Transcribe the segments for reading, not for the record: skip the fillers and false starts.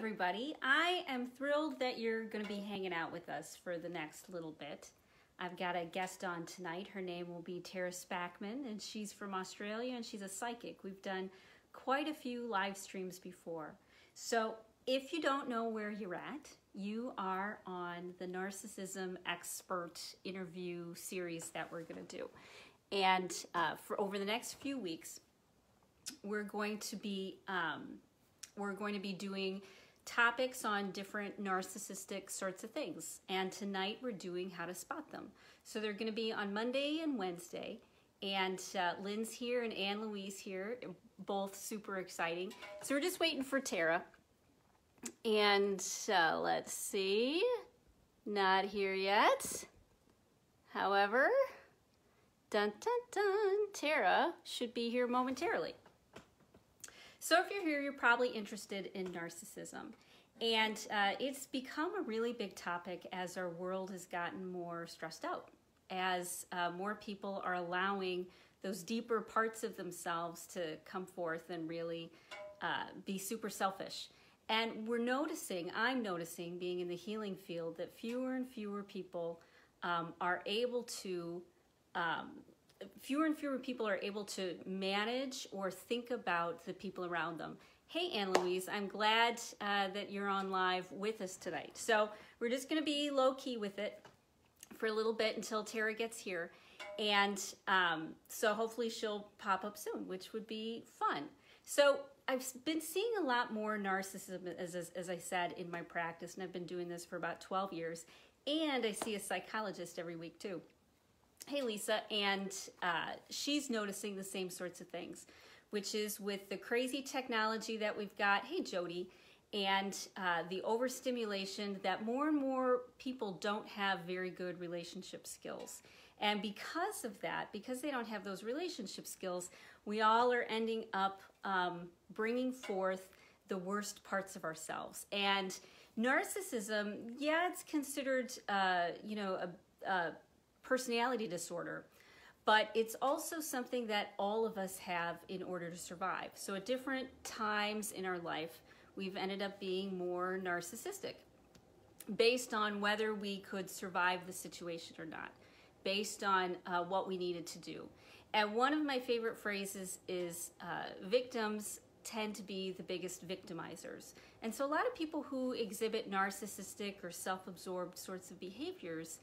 everybody. I am thrilled that you're going to be hanging out with us for the next little bit. I've got a guest on tonight. Her name will be Tara Spackman, and she's from Australia, and she's a psychic. We've done quite a few live streams before. So if you don't know where you're at, you are on the Narcissism Expert interview series that we're going to do. And for over the next few weeks, we're going to be doing topics on different narcissistic sorts of things. And tonight we're doing how to spot them. So they're going to be on Monday and Wednesday. And Lynn's here and Anne Louise here, both super exciting. So we're just waiting for Tara. And let's see, not here yet. However, dun dun dun, Tara should be here momentarily. So if you're here, you're probably interested in narcissism. And it's become a really big topic as our world has gotten more stressed out, as more people are allowing those deeper parts of themselves to come forth and really be super selfish. And I'm noticing being in the healing field that fewer and fewer people are able to manage or think about the people around them. Hey, Anne Louise, I'm glad that you're on live with us tonight. So we're just going to be low-key with it for a little bit until Tara gets here. And so hopefully she'll pop up soon, which would be fun. So I've been seeing a lot more narcissism, as I said, in my practice, and I've been doing this for about 12 years. And I see a psychologist every week, too. Hey, Lisa, and she's noticing the same sorts of things, which is with the crazy technology that we've got, hey, Jody, and the overstimulation that more and more people don't have very good relationship skills. And because of that, because they don't have those relationship skills, we all are ending up bringing forth the worst parts of ourselves. And narcissism, yeah, it's considered, a personality disorder, but it's also something that all of us have in order to survive. So at different times in our life, we've ended up being more narcissistic based on whether we could survive the situation or not, based on what we needed to do. And one of my favorite phrases is victims tend to be the biggest victimizers. And so a lot of people who exhibit narcissistic or self-absorbed sorts of behaviors,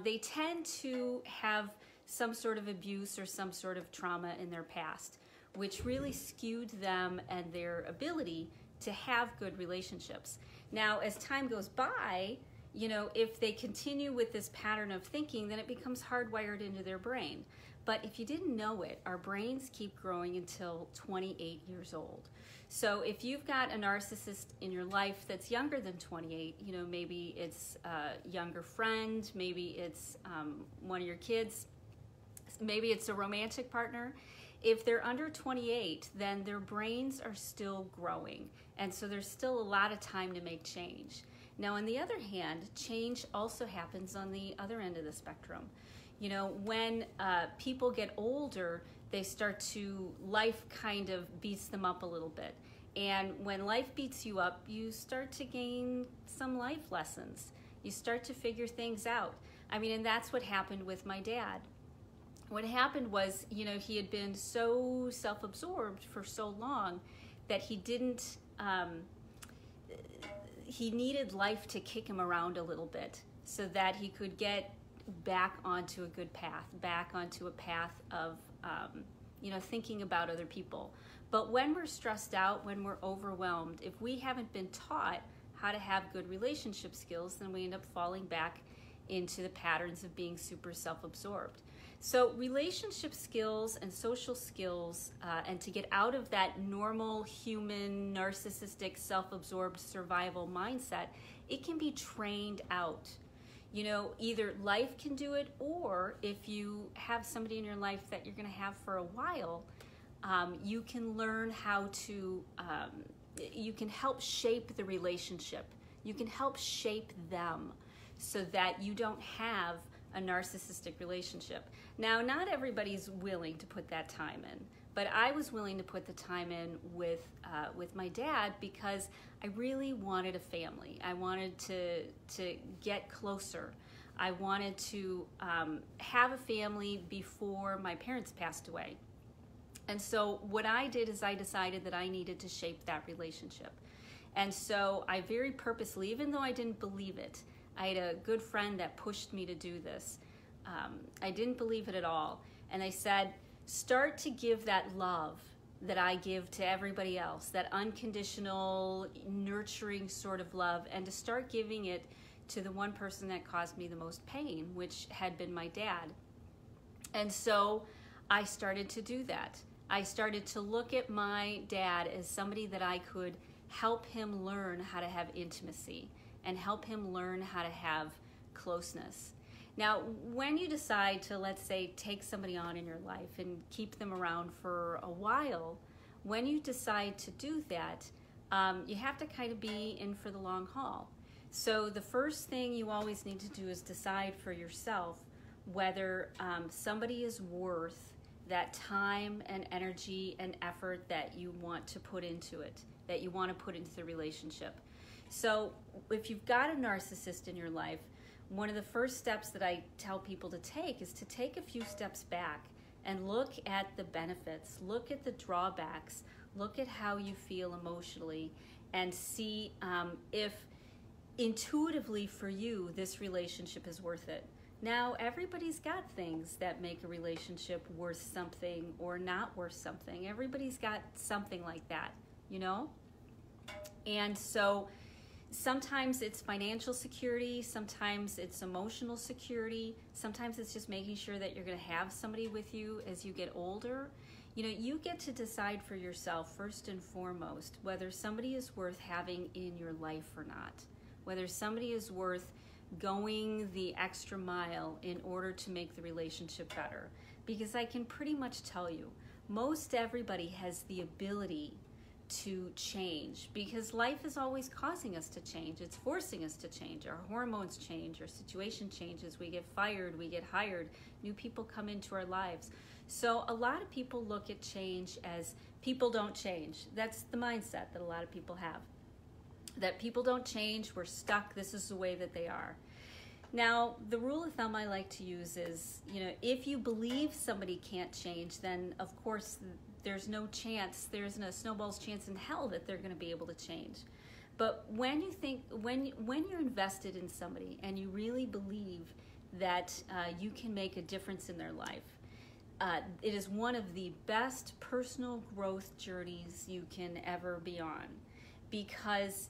they tend to have some sort of abuse or some sort of trauma in their past, which really skewed them and their ability to have good relationships. Now, as time goes by, if they continue with this pattern of thinking, then it becomes hardwired into their brain. But if you didn't know it, our brains keep growing until 28 years old. So if you've got a narcissist in your life that's younger than 28, maybe it's a younger friend, maybe it's one of your kids, maybe it's a romantic partner. If they're under 28, then their brains are still growing. And so there's still a lot of time to make change. Now, on the other hand, change also happens on the other end of the spectrum. When people get older, life kind of beats them up a little bit. And when life beats you up, you start to gain some life lessons. You start to figure things out. And that's what happened with my dad. What happened was, he had been so self-absorbed for so long that he didn't, he needed life to kick him around a little bit so that he could get back onto a good path, back onto a path of, thinking about other people. But when we're stressed out, when we're overwhelmed, if we haven't been taught how to have good relationship skills, then we end up falling back into the patterns of being super self-absorbed. So relationship skills and social skills, and to get out of that normal human, narcissistic, self-absorbed survival mindset, it can be trained out. Either life can do it, or if you have somebody in your life that you're going to have for a while, you can learn how to, you can help shape the relationship. You can help shape them so that you don't have a narcissistic relationship. Now, not everybody's willing to put that time in, But I was willing to put the time in with my dad because I really wanted a family. I wanted to get closer. I wanted to have a family before my parents passed away. And so what I did is I decided that I needed to shape that relationship. And so I very purposely, even though I didn't believe it, I had a good friend that pushed me to do this. I didn't believe it at all. And I said, start to give that love that I give to everybody else, that unconditional, nurturing sort of love, and to start giving it to the one person that caused me the most pain, which had been my dad. And so I started to do that. I started to look at my dad as somebody that I could help him learn how to have intimacy and help him learn how to have closeness. Now, when you decide to, let's say, take somebody on in your life and keep them around for a while, when you decide to do that, you have to kind of be in for the long haul. So the first thing you always need to do is decide for yourself whether somebody is worth that time and energy and effort that you want to put into it, that you want to put into the relationship. So if you've got a narcissist in your life, one of the first steps that I tell people to take is to take a few steps back and look at the benefits, look at the drawbacks, look at how you feel emotionally, and see if intuitively for you this relationship is worth it. Now, everybody's got things that make a relationship worth something or not worth something. Everybody's got something like that, you know? And so sometimes it's financial security, sometimes it's emotional security, sometimes it's just making sure that you're going to have somebody with you as you get older. You know, you get to decide for yourself first and foremost whether somebody is worth having in your life or not, whether somebody is worth going the extra mile in order to make the relationship better. Because I can pretty much tell you, most everybody has the ability to change, because life is always causing us to change. It's forcing us to change. Our hormones change, our situation changes, we get fired, we get hired, new people come into our lives. So a lot of people look at change as people don't change. That's the mindset that a lot of people have. That people don't change, we're stuck, this is the way that they are. Now, the rule of thumb I like to use is, you know, if you believe somebody can't change, then of course there's no chance, there isn't a snowball's chance in hell that they're going to be able to change. But when you think, when you're invested in somebody and you really believe that you can make a difference in their life, it is one of the best personal growth journeys you can ever be on, because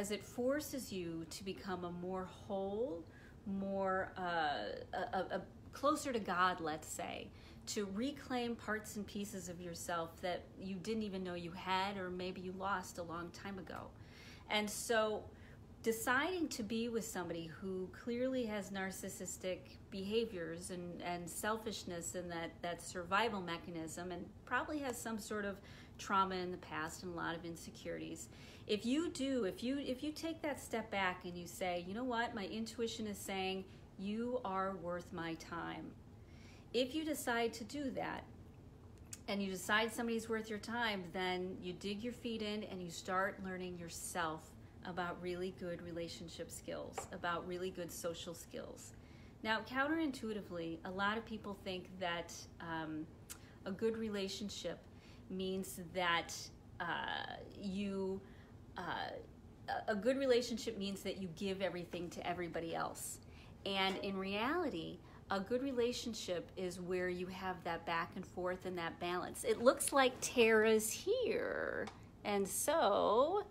it forces you to become a more whole, more closer to God, let's say, to reclaim parts and pieces of yourself that you didn't even know you had, or maybe you lost a long time ago. And so deciding to be with somebody who clearly has narcissistic behaviors and selfishness and that survival mechanism, and probably has some sort of trauma in the past and a lot of insecurities. If you take that step back and you say, you know what, my intuition is saying you are worth my time. If you decide to do that, and you decide somebody's worth your time, then you dig your feet in and you start learning yourself about really good relationship skills, about really good social skills. Now, counterintuitively, a lot of people think that a good relationship means that you give everything to everybody else. And in reality, a good relationship is where you have that back and forth and that balance. It looks like Tara's here. And so,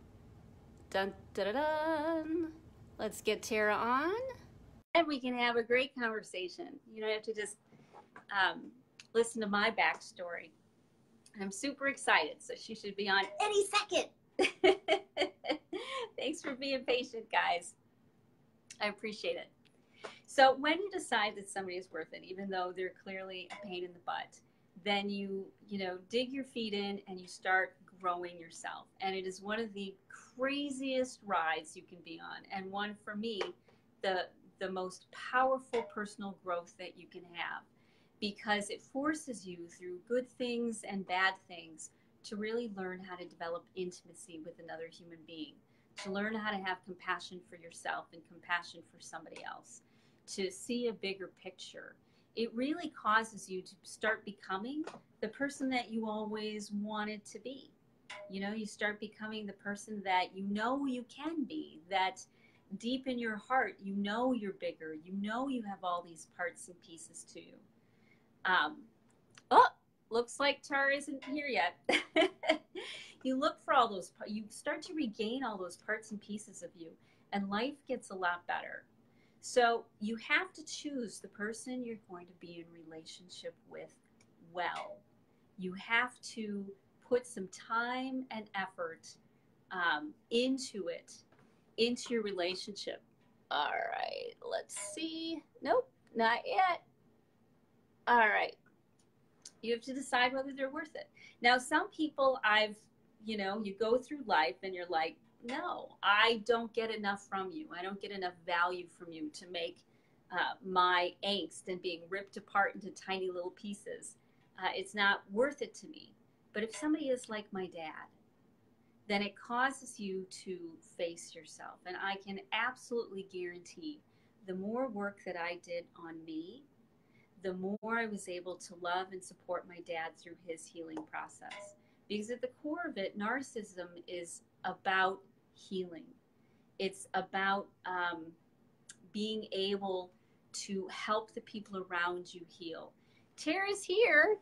dun, dun, dun, dun. Let's get Tara on. And we can have a great conversation. You don't have to just listen to my backstory. I'm super excited, so she should be on any second. Thanks for being patient, guys. I appreciate it. So when you decide that somebody is worth it, even though they're clearly a pain in the butt, then you dig your feet in and you start growing yourself. And it is one of the craziest rides you can be on, and one, for me, the most powerful personal growth that you can have, because it forces you through good things and bad things to really learn how to develop intimacy with another human being, to learn how to have compassion for yourself and compassion for somebody else, to see a bigger picture. It really causes you to start becoming the person that you always wanted to be. You know, you start becoming the person that you know you can be, that deep in your heart, you know you're bigger, you know you have all these parts and pieces to you. Oh, looks like Tara isn't here yet. You look for all those, you start to regain all those parts and pieces of you, and life gets a lot better. So you have to choose the person you're going to be in relationship with well. You have to put some time and effort into it, into your relationship. All right, let's see. Nope, not yet. All right. You have to decide whether they're worth it. Now, some people you go through life and you're like, no, I don't get enough from you. I don't get enough value from you to make my angst and being ripped apart into tiny little pieces. It's not worth it to me. But if somebody is like my dad, then it causes you to face yourself. And I can absolutely guarantee the more work that I did on me, the more I was able to love and support my dad through his healing process. Because at the core of it, narcissism is about healing. It's about being able to help the people around you heal. Tara's here.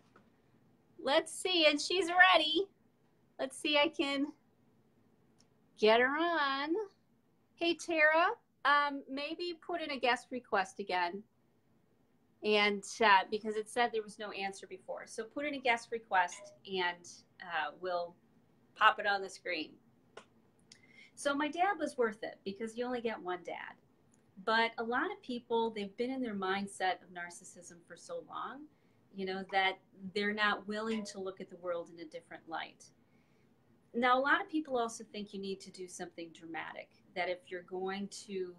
Let's see, and she's ready. Let's see, I can get her on. Hey, Tara, maybe put in a guest request again. And because it said there was no answer before. So put in a guest request and we'll pop it on the screen. So my dad was worth it because you only get one dad. But a lot of people, they've been in their mindset of narcissism for so long, you know, that they're not willing to look at the world in a different light. Now, a lot of people also think you need to do something dramatic, that if you're going to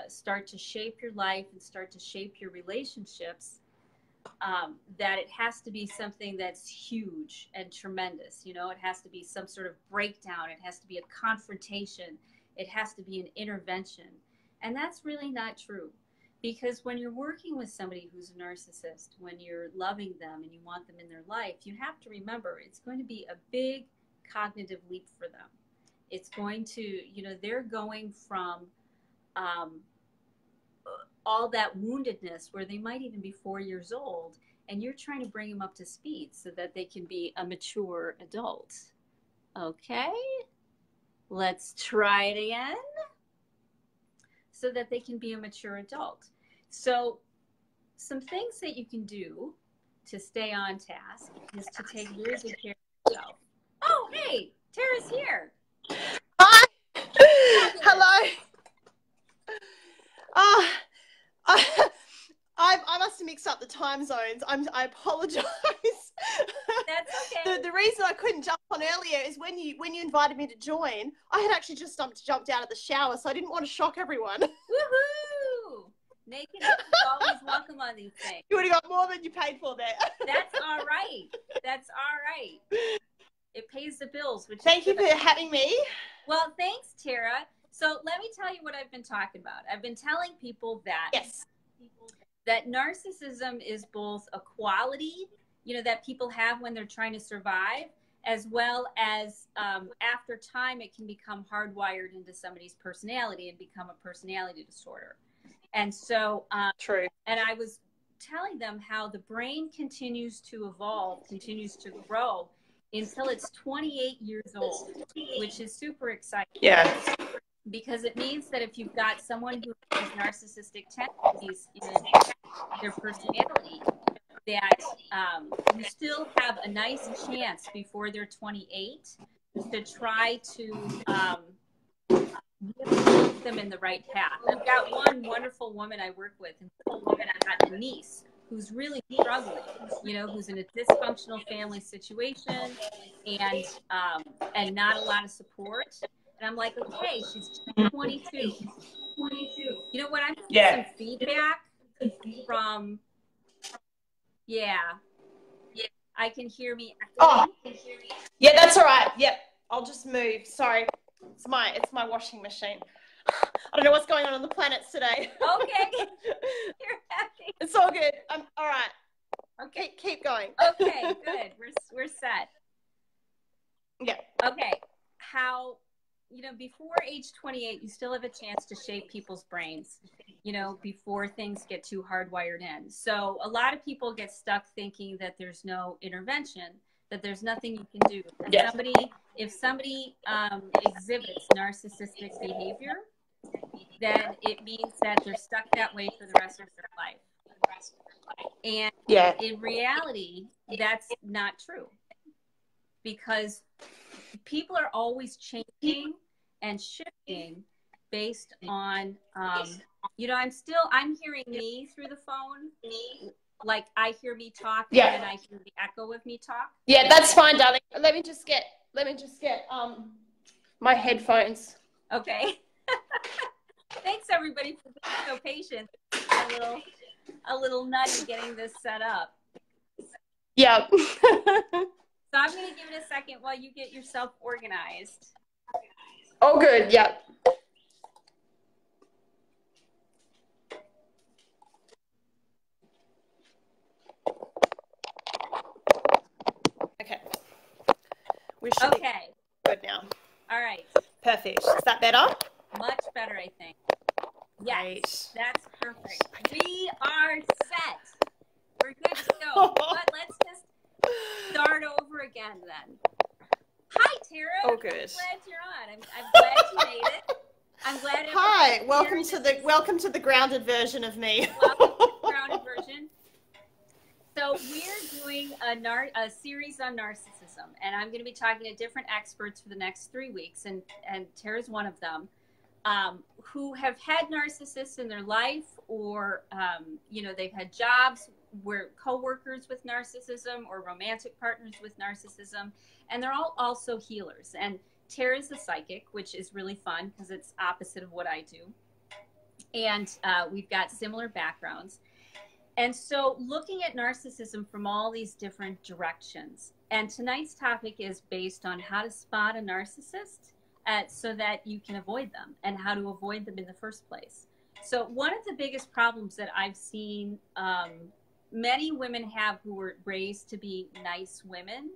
start to shape your life and start to shape your relationships, that it has to be something that's huge and tremendous. You know, it has to be some sort of breakdown. It has to be a confrontation. It has to be an intervention. And that's really not true. Because when you're working with somebody who's a narcissist, when you're loving them and you want them in their life, you have to remember it's going to be a big cognitive leap for them. It's going to, you know, they're going from all that woundedness where they might even be 4 years old, and you're trying to bring them up to speed so that they can be a mature adult. Okay, let's try it again. So that they can be a mature adult. So some things that you can do to stay on task is to take really good care of yourself. Oh, hey, Tara's here. Hi. Hello. I must have mixed up the time zones. I apologize. That's okay. The reason I couldn't jump on earlier is when you invited me to join, I had actually just jumped out of the shower, so I didn't want to shock everyone. Woohoo! Naked is always welcome on these things. You would have got more than you paid for there. That's all right. That's all right. It pays the bills. Which Thank you for having me. Well, thanks, Tara. So let me tell you what I've been talking about. I've been telling people that that narcissism is both a quality, you know, that people have when they're trying to survive, as well as after time, it can become hardwired into somebody's personality and become a personality disorder. And so, True. And I was telling them how the brain continues to evolve, continues to grow until it's 28 years old, which is super exciting. Yeah. Because it means that if you've got someone who has narcissistic tendencies in their personality, that you still have a nice chance before they're 28 to try to put them in the right path. I've got one wonderful woman I work with, and I've got a niece who's really struggling, you know, who's in a dysfunctional family situation and not a lot of support. And I'm like, okay, she's 22. You know what? I'm getting some feedback from Yeah. Yeah. I can hear me Oh, echoing. yeah, that's all right. Yep. I'll just move. Sorry. It's my washing machine. I don't know what's going on the planets today. Okay. You're happy. It's all good. I'm all right. Okay. Keep going. Okay, good. We're set. Yeah. Okay. How, before age 28, you still have a chance to shape people's brains, before things get too hardwired in. So a lot of people get stuck thinking that there's no intervention, that there's nothing you can do. Yeah. If somebody exhibits narcissistic behavior, then it means that they're stuck that way for the rest of their life. And in reality, that's not true, because people are always changing and shifting based on, I'm hearing me through the phone. Like I hear me talk, and then I hear the echo of me talk. Yeah, that's fine, darling. Let me just get my headphones. Okay. Thanks everybody for being so patient. A little nudge getting this set up. Yeah. So I'm going to give it a second while you get yourself organized. Oh, good. Yeah. Okay. We should be good now. All right. Perfect. Is that better? Much better, I think. Yes. Great. That's perfect. We are set. We're good to go. But let's just start over again then. Hi, Tara. Oh, good. I'm glad you're on. I'm glad you made it. I'm glad. Hi. Welcome to the grounded version of me. Welcome to the grounded version. So we're doing a series on narcissism, and I'm going to be talking to different experts for the next 3 weeks, and Tara's one of them, who have had narcissists in their life, or they've had jobs where coworkers with narcissism or romantic partners with narcissism, and they're all also healers. And Tara's a psychic, which is really fun because it's opposite of what I do, and we've got similar backgrounds. And so looking at narcissism from all these different directions. And tonight's topic is based on how to spot a narcissist so that you can avoid them, and how to avoid them in the first place. So one of the biggest problems that I've seen many women have who were raised to be nice women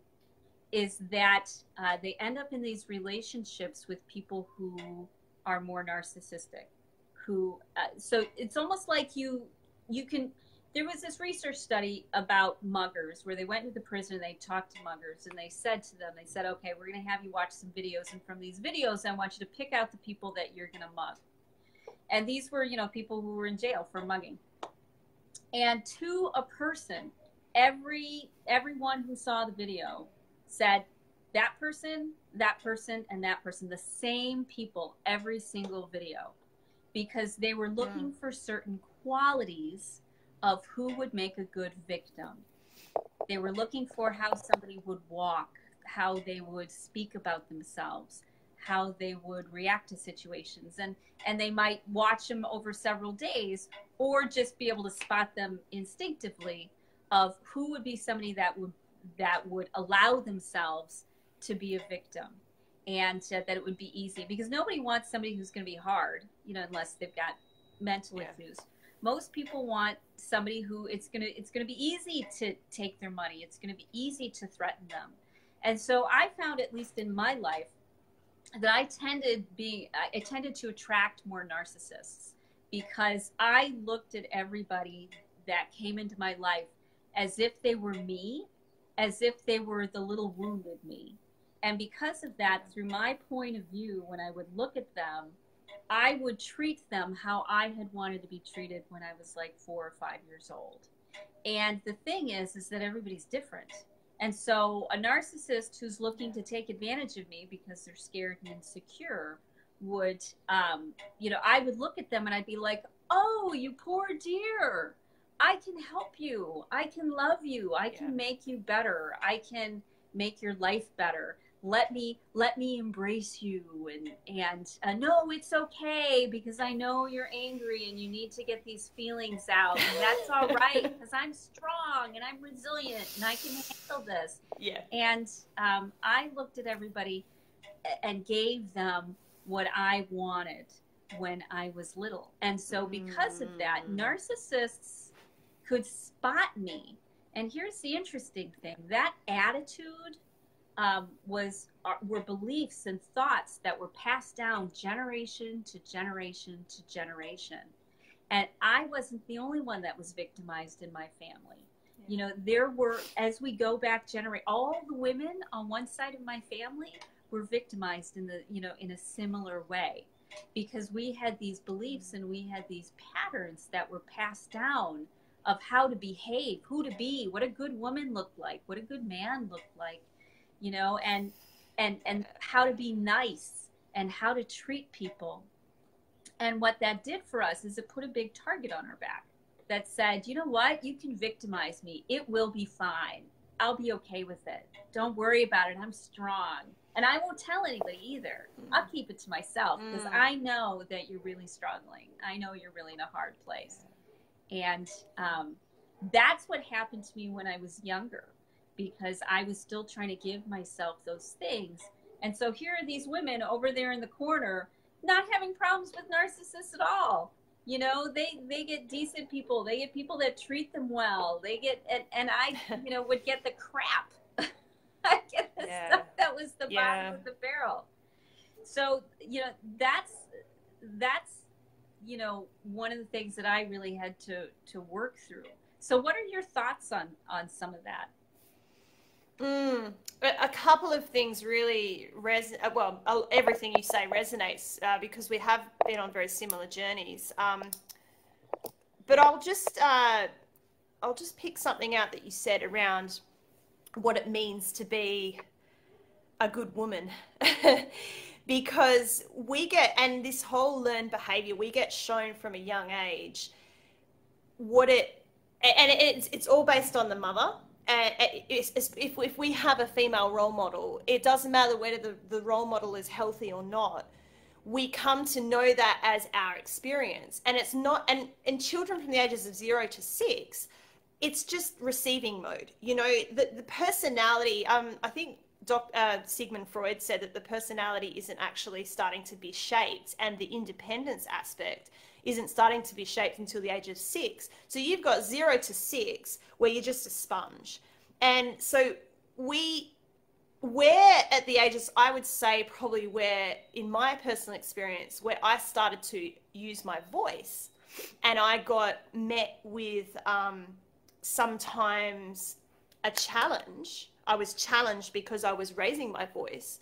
is that they end up in these relationships with people who are more narcissistic. So it's almost like you can... There was this research study about muggers where they went into the prison and they talked to muggers, and they said to them, okay, we're going to have you watch some videos, and from these videos, I want you to pick out the people that you're going to mug. And these were, people who were in jail for mugging. And to a person, everyone who saw the video said that person, and that person, the same people, every single video, because they were looking for certain qualities of who would make a good victim. They were looking for how somebody would walk, how they would speak about themselves, how they would react to situations. And they might watch them over several days, or just be able to spot them instinctively of who would be somebody that would allow themselves to be a victim, and that it would be easy, because nobody wants somebody who's going to be hard, unless they've got mental issues. Most people want somebody who it's gonna be easy to take their money. It's gonna be easy to threaten them. And so I found, at least in my life, that I tended to attract more narcissists, because I looked at everybody that came into my life as if they were me, as if they were the little wounded me. And because of that, through my point of view, when I would look at them, I would treat them how I had wanted to be treated when I was like 4 or 5 years old. And the thing is that everybody's different. And so a narcissist who's looking to take advantage of me because they're scared and insecure would, I would look at them and I'd be like, oh, you poor dear. I can help you. I can love you. I can make you better. I can make your life better. let me embrace you, and no, it's okay, because I know you're angry and you need to get these feelings out, and that's all right, because I'm strong and I'm resilient and I can handle this. Yeah. And I looked at everybody and gave them what I wanted when I was little. And so because of that, narcissists could spot me. And here's the interesting thing. That attitude were beliefs and thoughts that were passed down generation to generation to generation. And I wasn't the only one that was victimized in my family. Yeah. You know, there were, as we go back all the women on one side of my family were victimized in a similar way, because we had these beliefs and we had these patterns that were passed down of how to behave, who to be, what a good woman looked like, what a good man looked like, you know, and how to be nice and how to treat people. And what that did for us is it put a big target on our back that said, you know what, you can victimize me. It will be fine. I'll be okay with it. Don't worry about it. I'm strong. And I won't tell anybody either. I'll keep it to myself, because I know that you're really struggling. I know you're really in a hard place. And that's what happened to me when I was younger, because I was still trying to give myself those things. And so here are these women over there in the corner not having problems with narcissists at all. You know, they get decent people. They get people that treat them well. They get, and I, would get the crap. I get the stuff that was the bottom of the barrel. So, that's, one of the things that I really had to work through. So what are your thoughts on some of that? A couple of things really everything you say resonates, because we have been on very similar journeys. But I'll just pick something out that you said around what it means to be a good woman. Because and this whole learned behavior, we get shown from a young age it's all based on the mother. If we have a female role model, it doesn't matter whether the role model is healthy or not. We come to know that as our experience. And it's not, and children from the ages of 0 to 6, it's just receiving mode. The personality, I think Sigmund Freud said that the personality isn't actually starting to be shaped, and the independence aspect isn't starting to be shaped until the age of 6. So you've got 0 to 6 where you're just a sponge. And so we're at the ages, I would say probably where, in my personal experience, where I started to use my voice, and I got met with sometimes a challenge. I was challenged because I was raising my voice.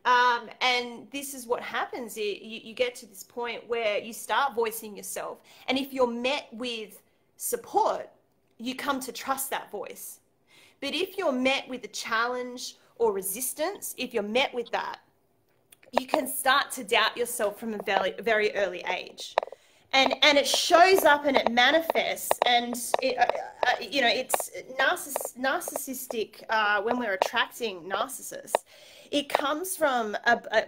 And this is what happens. You get to this point where you start voicing yourself. And if you're met with support, you come to trust that voice. But if you're met with a challenge or resistance, if you're met with that, you can start to doubt yourself from a very, very early age. And it shows up and it manifests, and it's narcissistic. When we're attracting narcissists, it comes from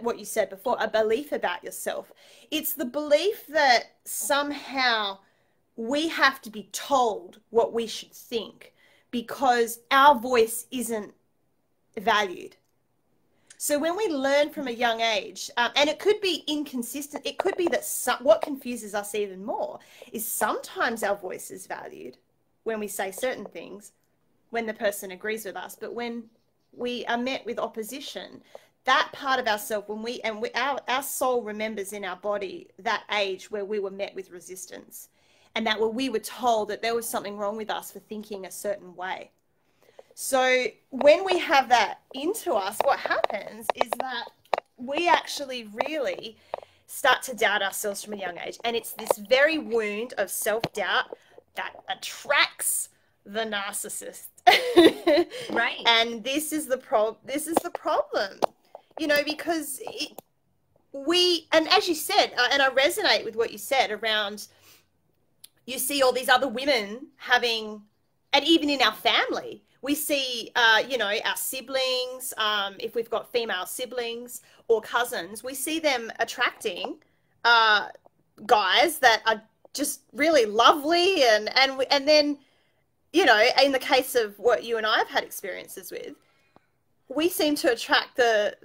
what you said before, a belief about yourself. It's the belief that somehow we have to be told what we should think because our voice isn't valued. So when we learn from a young age, and it could be inconsistent, it could be that what confuses us even more is sometimes our voice is valued when we say certain things, when the person agrees with us. But when we are met with opposition, that part of ourselves, our soul remembers in our body that age where we were met with resistance, and that where we were told that there was something wrong with us for thinking a certain way. So when we have that into us, what happens is that we actually really start to doubt ourselves from a young age. And it's this very wound of self-doubt that attracts the narcissist. Right. And this is the problem, because and as you said, and I resonate with what you said around, you see all these other women having, and even in our family, We see, you know, our siblings, if we've got female siblings or cousins, we see them attracting guys that are just really lovely, and then, you know, in the case of what you and I have had experiences with, we seem to attract the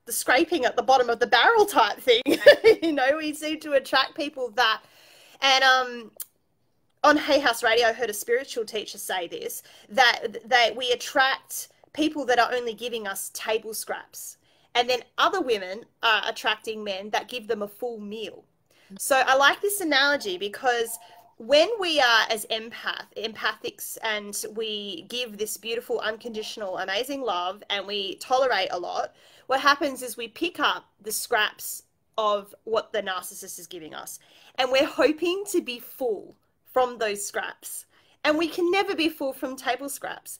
scraping at the bottom of the barrel type thing. You know, we seem to attract people that, and on Hay House Radio, I heard a spiritual teacher say this, that we attract people that are only giving us table scraps. And then other women are attracting men that give them a full meal. So I like this analogy because when we are as empathics, and we give this beautiful, unconditional, amazing love, and we tolerate a lot, what happens is we pick up the scraps of what the narcissist is giving us. And we're hoping to be full from those scraps. And we can never be full from table scraps.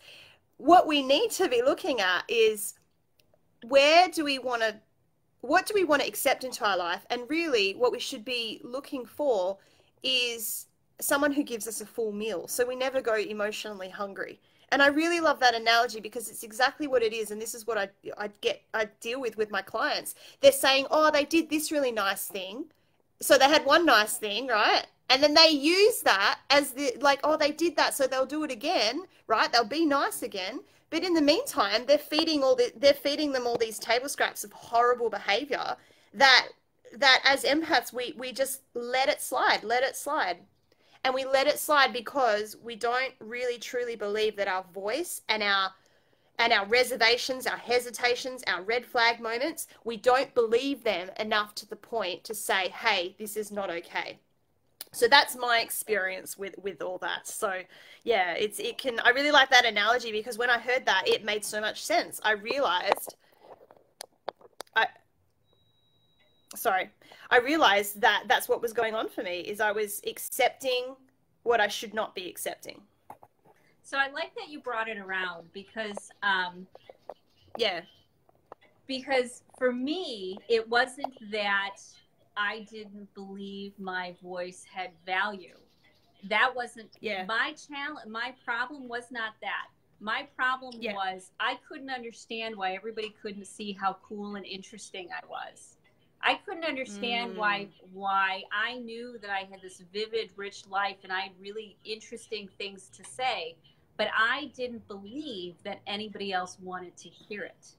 What we need to be looking at is what do we want to accept into our life? And really what we should be looking for is someone who gives us a full meal, so we never go emotionally hungry. And I really love that analogy because it's exactly what it is. And this is what I deal with my clients. They're saying, oh, they did this really nice thing. So they had one nice thing, right? And then they use that as like, oh, they did that, so they'll do it again, right? They'll be nice again. But in the meantime, they're feeding them all these table scraps of horrible behavior that as empaths, we just let it slide. And we let it slide because we don't really truly believe that our voice and our reservations, our hesitations, our red flag moments, we don't believe them enough to the point to say, hey, this is not okay. So that's my experience with all that. So yeah, I really like that analogy because when I heard that, it made so much sense. I realized that that's what was going on for me, is I was accepting what I should not be accepting. So I like that you brought it around because, yeah, because for me, it wasn't that I didn't believe my voice had value. That wasn't my challenge. My problem was not that. My problem was I couldn't understand why everybody couldn't see how cool and interesting I was. I couldn't understand why I knew that I had this vivid, rich life and I had really interesting things to say, but I didn't believe that anybody else wanted to hear it.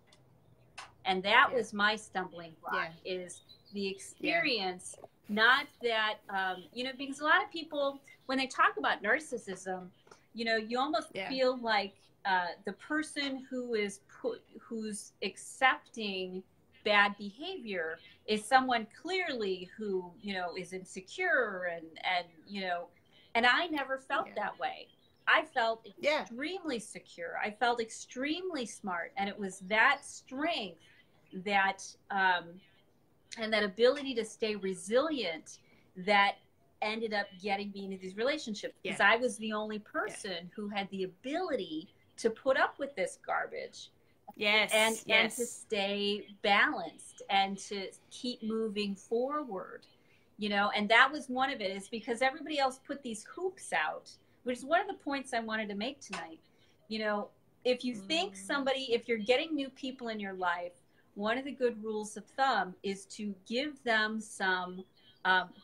And that was my stumbling block, is the experience, not that, you know, because a lot of people, when they talk about narcissism, you know, you almost feel like the person who's accepting bad behavior is someone clearly who, you know, is insecure and you know, and I never felt that way. I felt extremely secure. I felt extremely smart. And it was that strength that, and that ability to stay resilient that ended up getting me into these relationships, because I was the only person who had the ability to put up with this garbage. And to stay balanced and to keep moving forward, you know, and that was one of it, is because everybody else put these hoops out, which is one of the points I wanted to make tonight. You know, if you think if you're getting new people in your life, one of the good rules of thumb is to give them some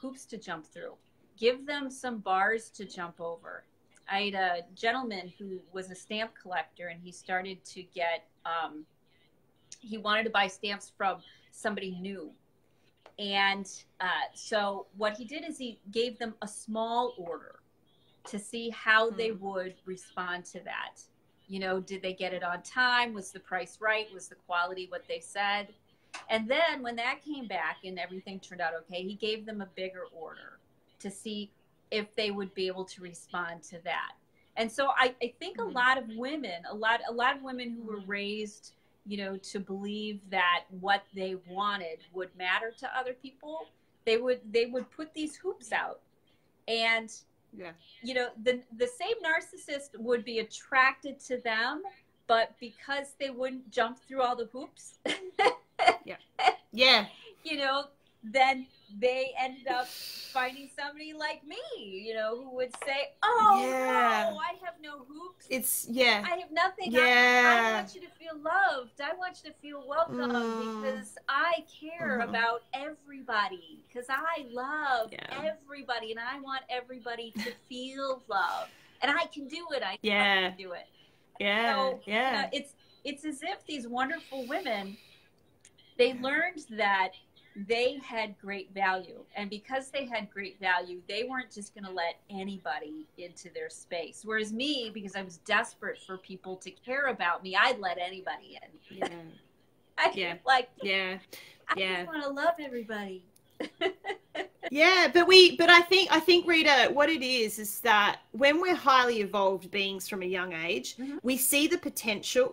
hoops to jump through, give them some bars to jump over. I had a gentleman who was a stamp collector, and he started to get, he wanted to buy stamps from somebody new. And so what he did is he gave them a small order to see how they would respond to that. You know, did they get it on time? Was the price right? Was the quality what they said? And then when that came back and everything turned out okay, he gave them a bigger order to see if they would be able to respond to that. And so I think a lot of women who were raised, you know, to believe that what they wanted would matter to other people, they would put these hoops out. And you know, the same narcissist would be attracted to them, but because they wouldn't jump through all the hoops, you know, then they ended up finding somebody like me, you know, who would say, "Oh no, I have no hoops. I have nothing. I want you to feel loved. I want you to feel welcome because I care about everybody. Because I love everybody, and I want everybody to feel love. And I can do it. I can do it." So, you know, it's as if these wonderful women, they learned that they had great value. And because they had great value, they weren't just going to let anybody into their space. Whereas me, because I was desperate for people to care about me, I'd let anybody in. I just want to love everybody. But I think Rita, what it is that when we're highly evolved beings from a young age, we see the potential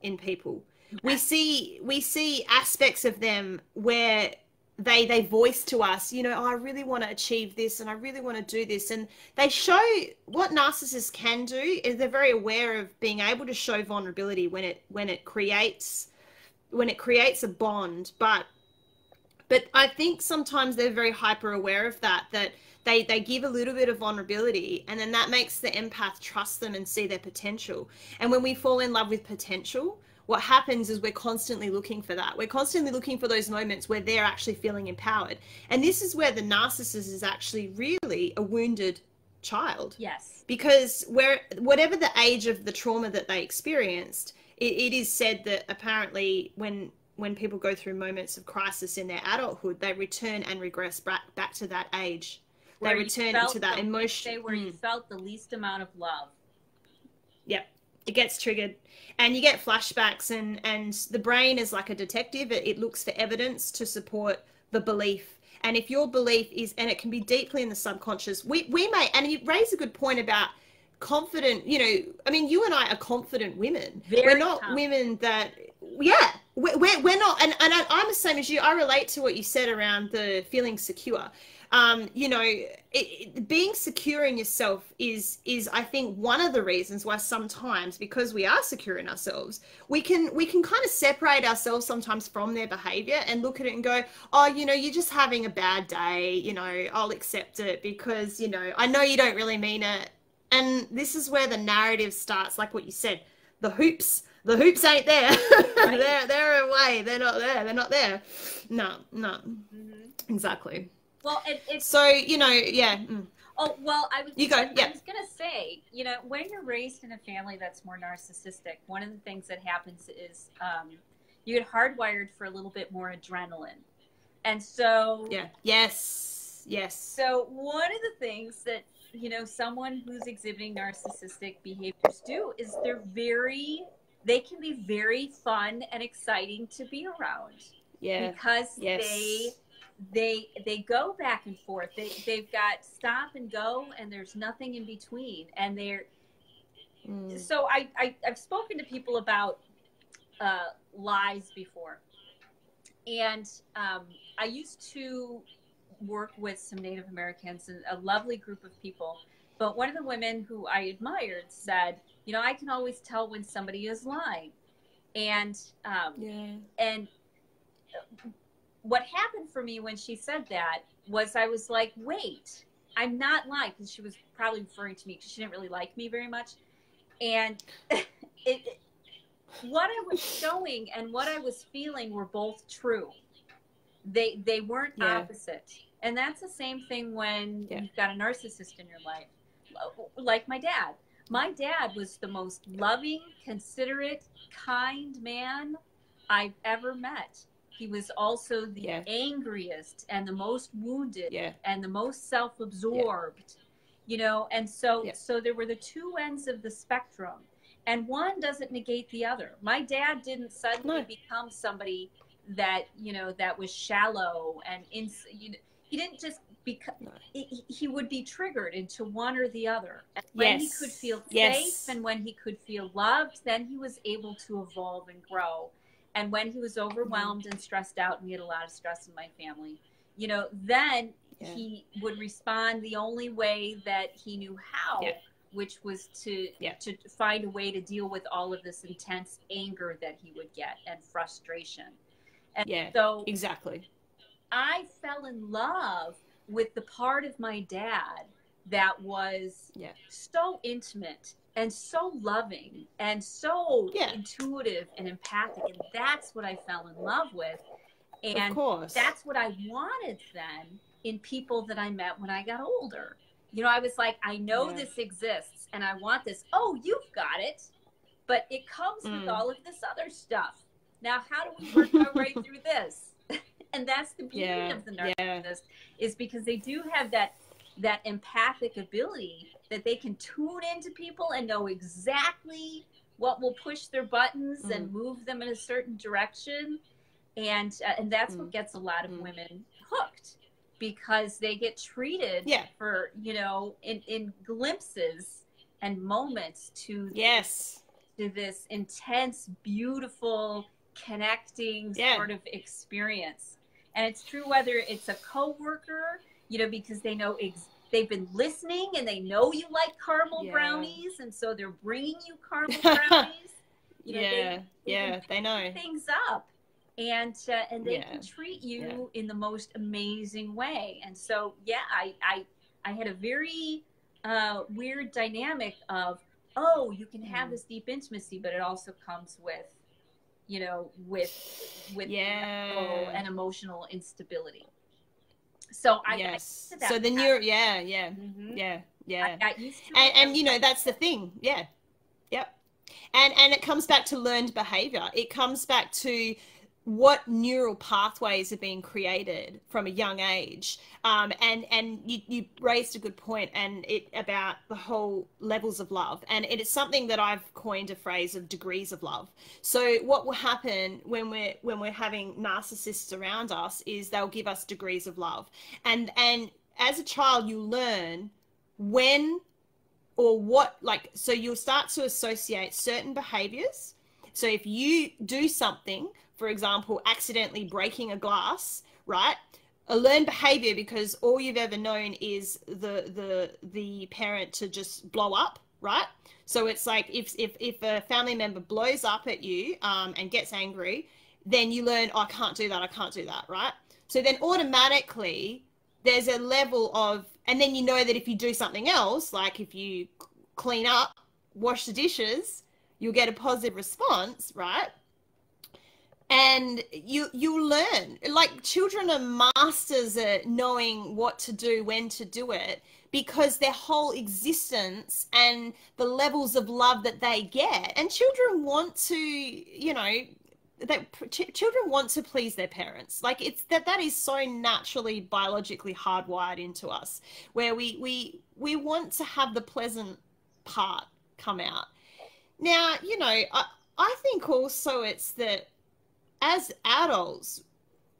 in people. We see aspects of them where they voice to us, you know, oh, I really want to achieve this and I really want to do this. And they show what narcissists can do is they're very aware of being able to show vulnerability when it creates a bond. But I think sometimes they're very hyper aware of that they give a little bit of vulnerability, and then that makes the empath trust them and see their potential. And when we fall in love with potential, what happens is we're constantly looking for that. We're constantly looking for those moments where they're actually feeling empowered. And this is where the narcissist is actually really a wounded child. Yes. Because whatever the age of the trauma that they experienced, it is said that apparently when people go through moments of crisis in their adulthood, they return and regress back to that age. They return to that emotion. Where you felt the least amount of love. Yep. It gets triggered and you get flashbacks, and the brain is like a detective. It looks for evidence to support the belief. And if your belief is, and it can be deeply in the subconscious, we may, and you raise a good point about confident, you know, I mean, you and I are confident women. We're not women that, we're not, and I'm the same as you. I relate to what you said around the feeling secure. You know, being secure in yourself is I think one of the reasons why sometimes, because we are secure in ourselves, we can kind of separate ourselves sometimes from their behavior and look at it and go, oh, you know, you're just having a bad day, you know, I'll accept it because, you know, I know you don't really mean it. And this is where the narrative starts, like what you said, the hoops ain't there. Right. they're away. They're not there. They're not there. No. Exactly. Well, it's so, you know, Oh, well, I was going to say, you know, when you're raised in a family that's more narcissistic, one of the things that happens is you get hardwired for a little bit more adrenaline. And so... Yes. So one of the things that, you know, someone who's exhibiting narcissistic behaviors do is they can be very fun and exciting to be around. Yeah. Because they go back and forth. They've got stop and go, and there's nothing in between. And they're so I've spoken to people about lies before, and I used to work with some Native Americans and a lovely group of people. But one of the women who I admired said, you know, I can always tell when somebody is lying, and what happened for me when she said that was I was like, wait, I'm not lying, because she was probably referring to me because she didn't really like me very much. And what I was showing and what I was feeling were both true. They weren't opposite. And that's the same thing when you've got a narcissist in your life. Like my dad. My dad was the most loving, considerate, kind man I've ever met. He was also the angriest and the most wounded and the most self-absorbed, you know, and so there were the two ends of the spectrum, and one doesn't negate the other. My dad didn't suddenly become somebody that, you know, that was shallow and he didn't just become, he would be triggered into one or the other. And when he could feel safe and when he could feel loved, then he was able to evolve and grow. And when he was overwhelmed and stressed out, and we had a lot of stress in my family, you know, then he would respond the only way that he knew how, which was to find a way to deal with all of this intense anger that he would get and frustration. And so exactly. I fell in love with the part of my dad that was so intimate and so loving and so intuitive and empathic. And that's what I fell in love with. And that's what I wanted then in people that I met when I got older. You know, I was like, I know this exists and I want this. Oh, you've got it. But it comes with all of this other stuff. Now, how do we work our way through this? And that's the beauty of the narcissist, is because they do have that empathic ability that they can tune into people and know exactly what will push their buttons and move them in a certain direction. And that's what gets a lot of women hooked, because they get treated for, you know, in glimpses and moments to this intense, beautiful, connecting sort of experience. And it's true whether it's a coworker, you know, because they know they've been listening and they know you like caramel brownies, and so they're bringing you caramel brownies. You know, they know things up, and they can treat you in the most amazing way. And so, I had a very weird dynamic of, oh, you can have this deep intimacy, but it also comes with, you know, with mental and emotional instability. So I got used to that. So the neuro, I got used to it. And you know, that's the thing. And it comes back to learned behavior. It comes back to what neural pathways are being created from a young age. And you raised a good point about the whole levels of love. And it is something that I've coined a phrase of degrees of love. So what will happen when we're having narcissists around us is they'll give us degrees of love. And as a child, you learn when or what, like, so you'll start to associate certain behaviors. So if you do something, for example, accidentally breaking a glass, right? A learned behavior, because all you've ever known is the parent to just blow up, right? So it's like if a family member blows up at you and gets angry, then you learn, oh, I can't do that, right? So then automatically there's a level of, and then you know that if you do something else, like if you clean up, wash the dishes, you'll get a positive response, right? And you learn. Like, children are masters at knowing what to do, when to do it, because their whole existence and the levels of love that they get. And children want to, you know, children want to please their parents. Like, it's that is so naturally biologically hardwired into us, where we want to have the pleasant part come out. Now, you know, I think also it's that as adults,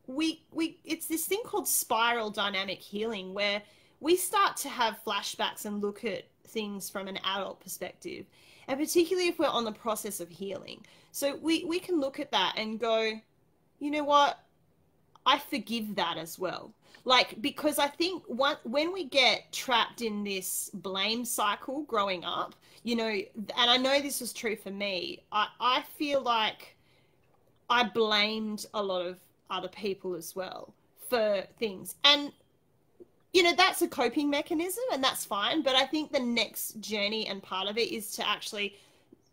it's this thing called spiral dynamic healing, where we start to have flashbacks and look at things from an adult perspective, and particularly if we're on the process of healing. So we can look at that and go, you know what, I forgive that as well. Like, because I think when we get trapped in this blame cycle growing up, you know, and I know this was true for me, I feel like I blamed a lot of other people as well for things. And, you know, that's a coping mechanism and that's fine. But I think the next journey and part of it is to actually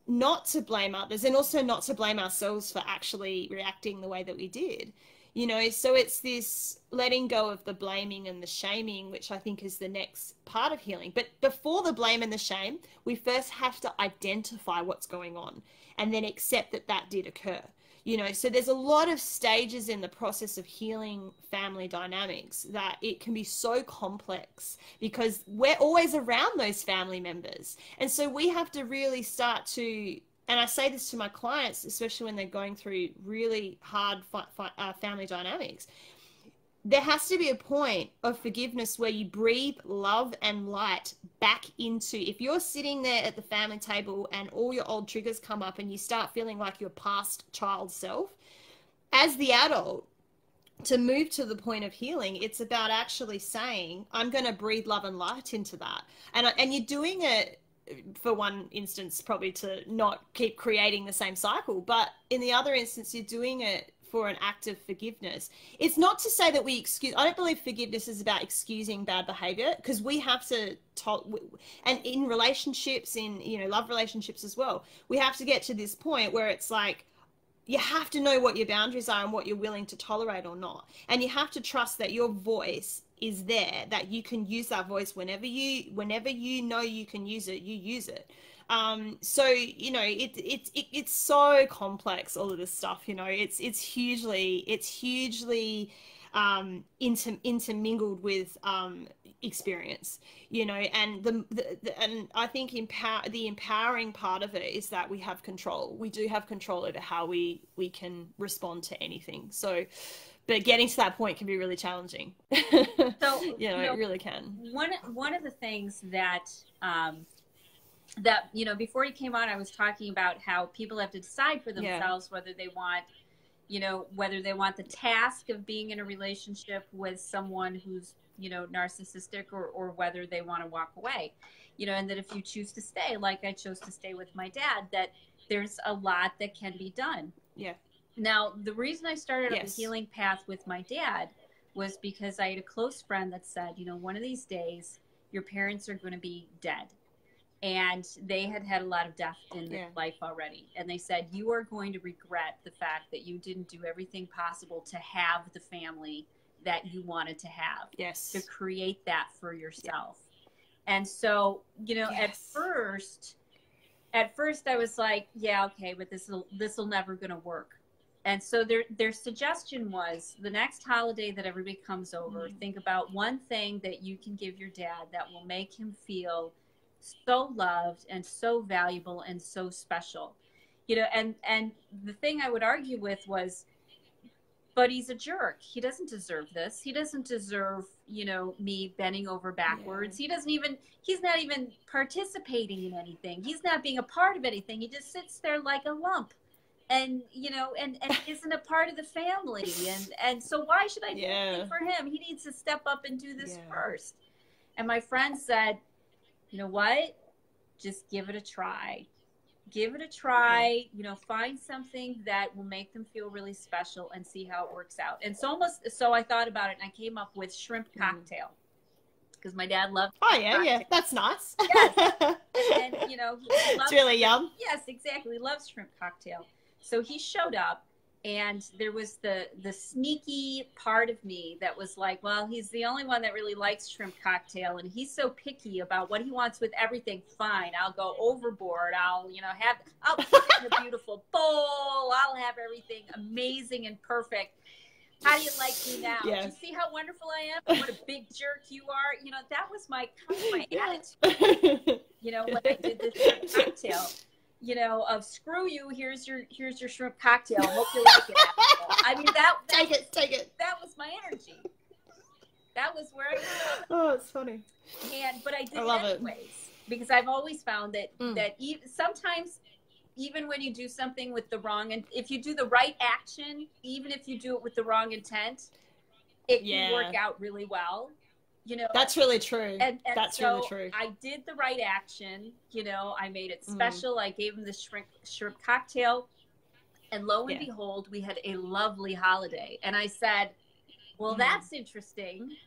not to blame others, and also not to blame ourselves for actually reacting the way that we did. You know, so it's this letting go of the blaming and the shaming, which I think is the next part of healing. But before the blame and the shame, we first have to identify what's going on and then accept that that did occur. You know, so there's a lot of stages in the process of healing family dynamics that it can be so complex, because we're always around those family members. And so we have to really start to, and I say this to my clients, especially when they're going through really hard family dynamics, there has to be a point of forgiveness where you breathe love and light back into, if you're sitting there at the family table and all your old triggers come up and you start feeling like your past child self, as the adult, to move to the point of healing, it's about actually saying, I'm going to breathe love and light into that. And you're doing it, for one instance, probably to not keep creating the same cycle, but in the other instance, you're doing it for an act of forgiveness. It's not to say that we excuse. I don't believe forgiveness is about excusing bad behavior, because we have to and in relationships, in, you know, love relationships as well, we have to get to this point where it's like, you have to know what your boundaries are and what you're willing to tolerate or not. And you have to trust that your voice is there, that you can use that voice whenever you know you can use it, you use it. So, you know, it's so complex, all of this stuff, you know, it's hugely intermingled with experience, you know, and and I think the empowering part of it is that we have control. We do have control over how we can respond to anything. So, but getting to that point can be really challenging. So, you know, it really can. One of the things that that, you know, before you came on, I was talking about how people have to decide for themselves whether they want, you know, whether they want the task of being in a relationship with someone who's, you know, narcissistic, or whether they want to walk away, you know, and that if you choose to stay, like I chose to stay with my dad, that there's a lot that can be done. Yeah. Now, the reason I started on the healing path with my dad was because I had a close friend that said, you know, one of these days your parents are going to be dead. And they had had a lot of death in their life already. And they said, you are going to regret the fact that you didn't do everything possible to have the family that you wanted to have. Yes. To create that for yourself. And so, you know, at first I was like, yeah, okay, but this will never going to work. And so their suggestion was, the next holiday that everybody comes over, think about one thing that you can give your dad that will make him feel so loved and so valuable and so special, you know. And the thing I would argue with was, but he's a jerk. He doesn't deserve this. He doesn't deserve, you know, me bending over backwards. He's not even participating in anything. He's not being a part of anything. He just sits there like a lump, and, you know, and isn't a part of the family. And so why should I do anything for him? He needs to step up and do this first. And my friend said, you know what? Just give it a try. Give it a try, you know, find something that will make them feel really special and see how it works out. And so I thought about it, and I came up with shrimp cocktail, because my dad loved cocktail. That's nice. Yes. And you know, it's really yum. Yes, exactly. He loves shrimp cocktail. So he showed up, and there was the sneaky part of me that was like, well, he's the only one that really likes shrimp cocktail, and he's so picky about what he wants with everything. Fine, I'll go overboard. I'll, you know, I'll put it in a beautiful bowl. I'll have everything amazing and perfect. How do you like me now? Do you see how wonderful I am? What a big jerk you are. You know, that was my attitude. You know, when I did this shrimp cocktail, you know, of screw you, here's your shrimp cocktail. Hope you like it. I mean, take it. That was my energy. That was where I was. Oh, it's funny. But I did it anyways, because I've always found that sometimes, even when you do something with the wrong, and if you do the right action, even if you do it with the wrong intent, it can work out really well. You know, that's really true. And that's so really true. I did the right action. You know, I made it special. I gave him the shrimp cocktail, and lo and behold, we had a lovely holiday. And I said, well, that's interesting.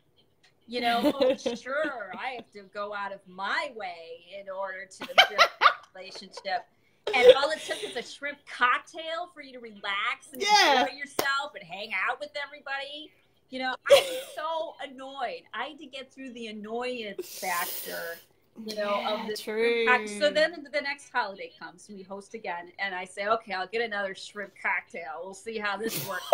You know, sure, I have to go out of my way in order to build a relationship. And all it took is a shrimp cocktail for you to relax and enjoy yourself and hang out with everybody. You know, I was so annoyed. I had to get through the annoyance factor, you know, of the true. So then the next holiday comes, we host again, and I say, okay, I'll get another shrimp cocktail. We'll see how this works.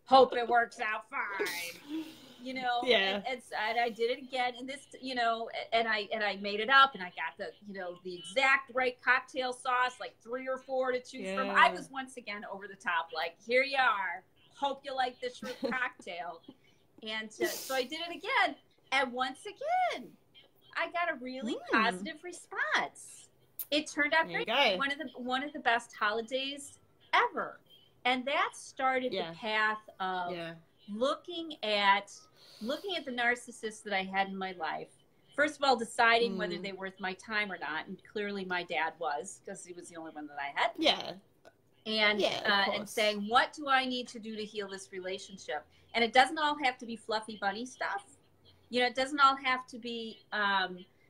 Hope it works out fine. You know, and I did it again, and this, you know, and I made it up, and I got the, you know, the exact right cocktail sauce, like 3 or 4 to choose from. I was once again over the top, like, here you are. Hope you like the shrimp cocktail. And so I did it again, and once again, I got a really positive response. It turned out great. One of the best holidays ever, and that started the path of looking at the narcissists that I had in my life. First of all, deciding whether they were worth my time or not, and clearly my dad was, because he was the only one that I had. and saying, what do I need to do to heal this relationship? And it doesn't all have to be fluffy bunny stuff. You know, it doesn't all have to be,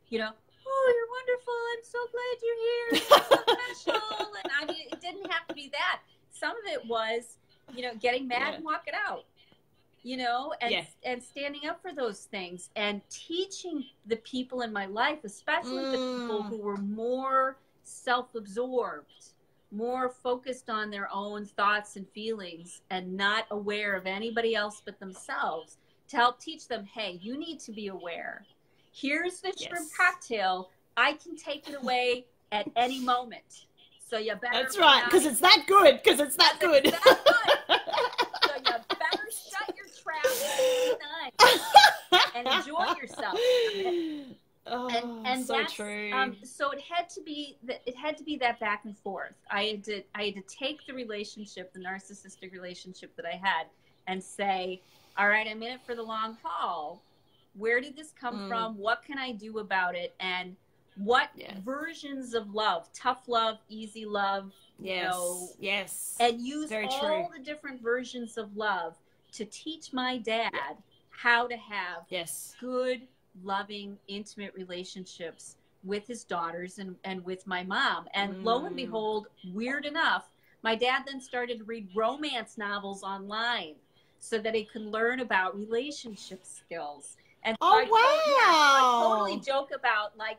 you know, oh, you're wonderful. I'm so glad you're here. You're so special. And I mean, it didn't have to be that. Some of it was, you know, getting mad and walking out, you know, and standing up for those things and teaching the people in my life, especially the people who were more self-absorbed, more focused on their own thoughts and feelings and not aware of anybody else but themselves, to help teach them, hey, you need to be aware. Here's the shrimp cocktail. I can take it away at any moment. So you better. That's right, because it's that good. Because it's that good. It's that good. So you better shut your trap and enjoy yourself. Oh, and so true. So it had to be that back and forth. I had to take the relationship, the narcissistic relationship that I had, and say, all right, I'm in it for the long haul. Where did this come from? What can I do about it? And what versions of love, tough love, easy love, you know, and use all the different versions of love to teach my dad how to have good, loving, intimate relationships with his daughters and with my mom. And lo and behold, weird enough, my dad then started to read romance novels online so that he could learn about relationship skills. And so I totally joke about, like,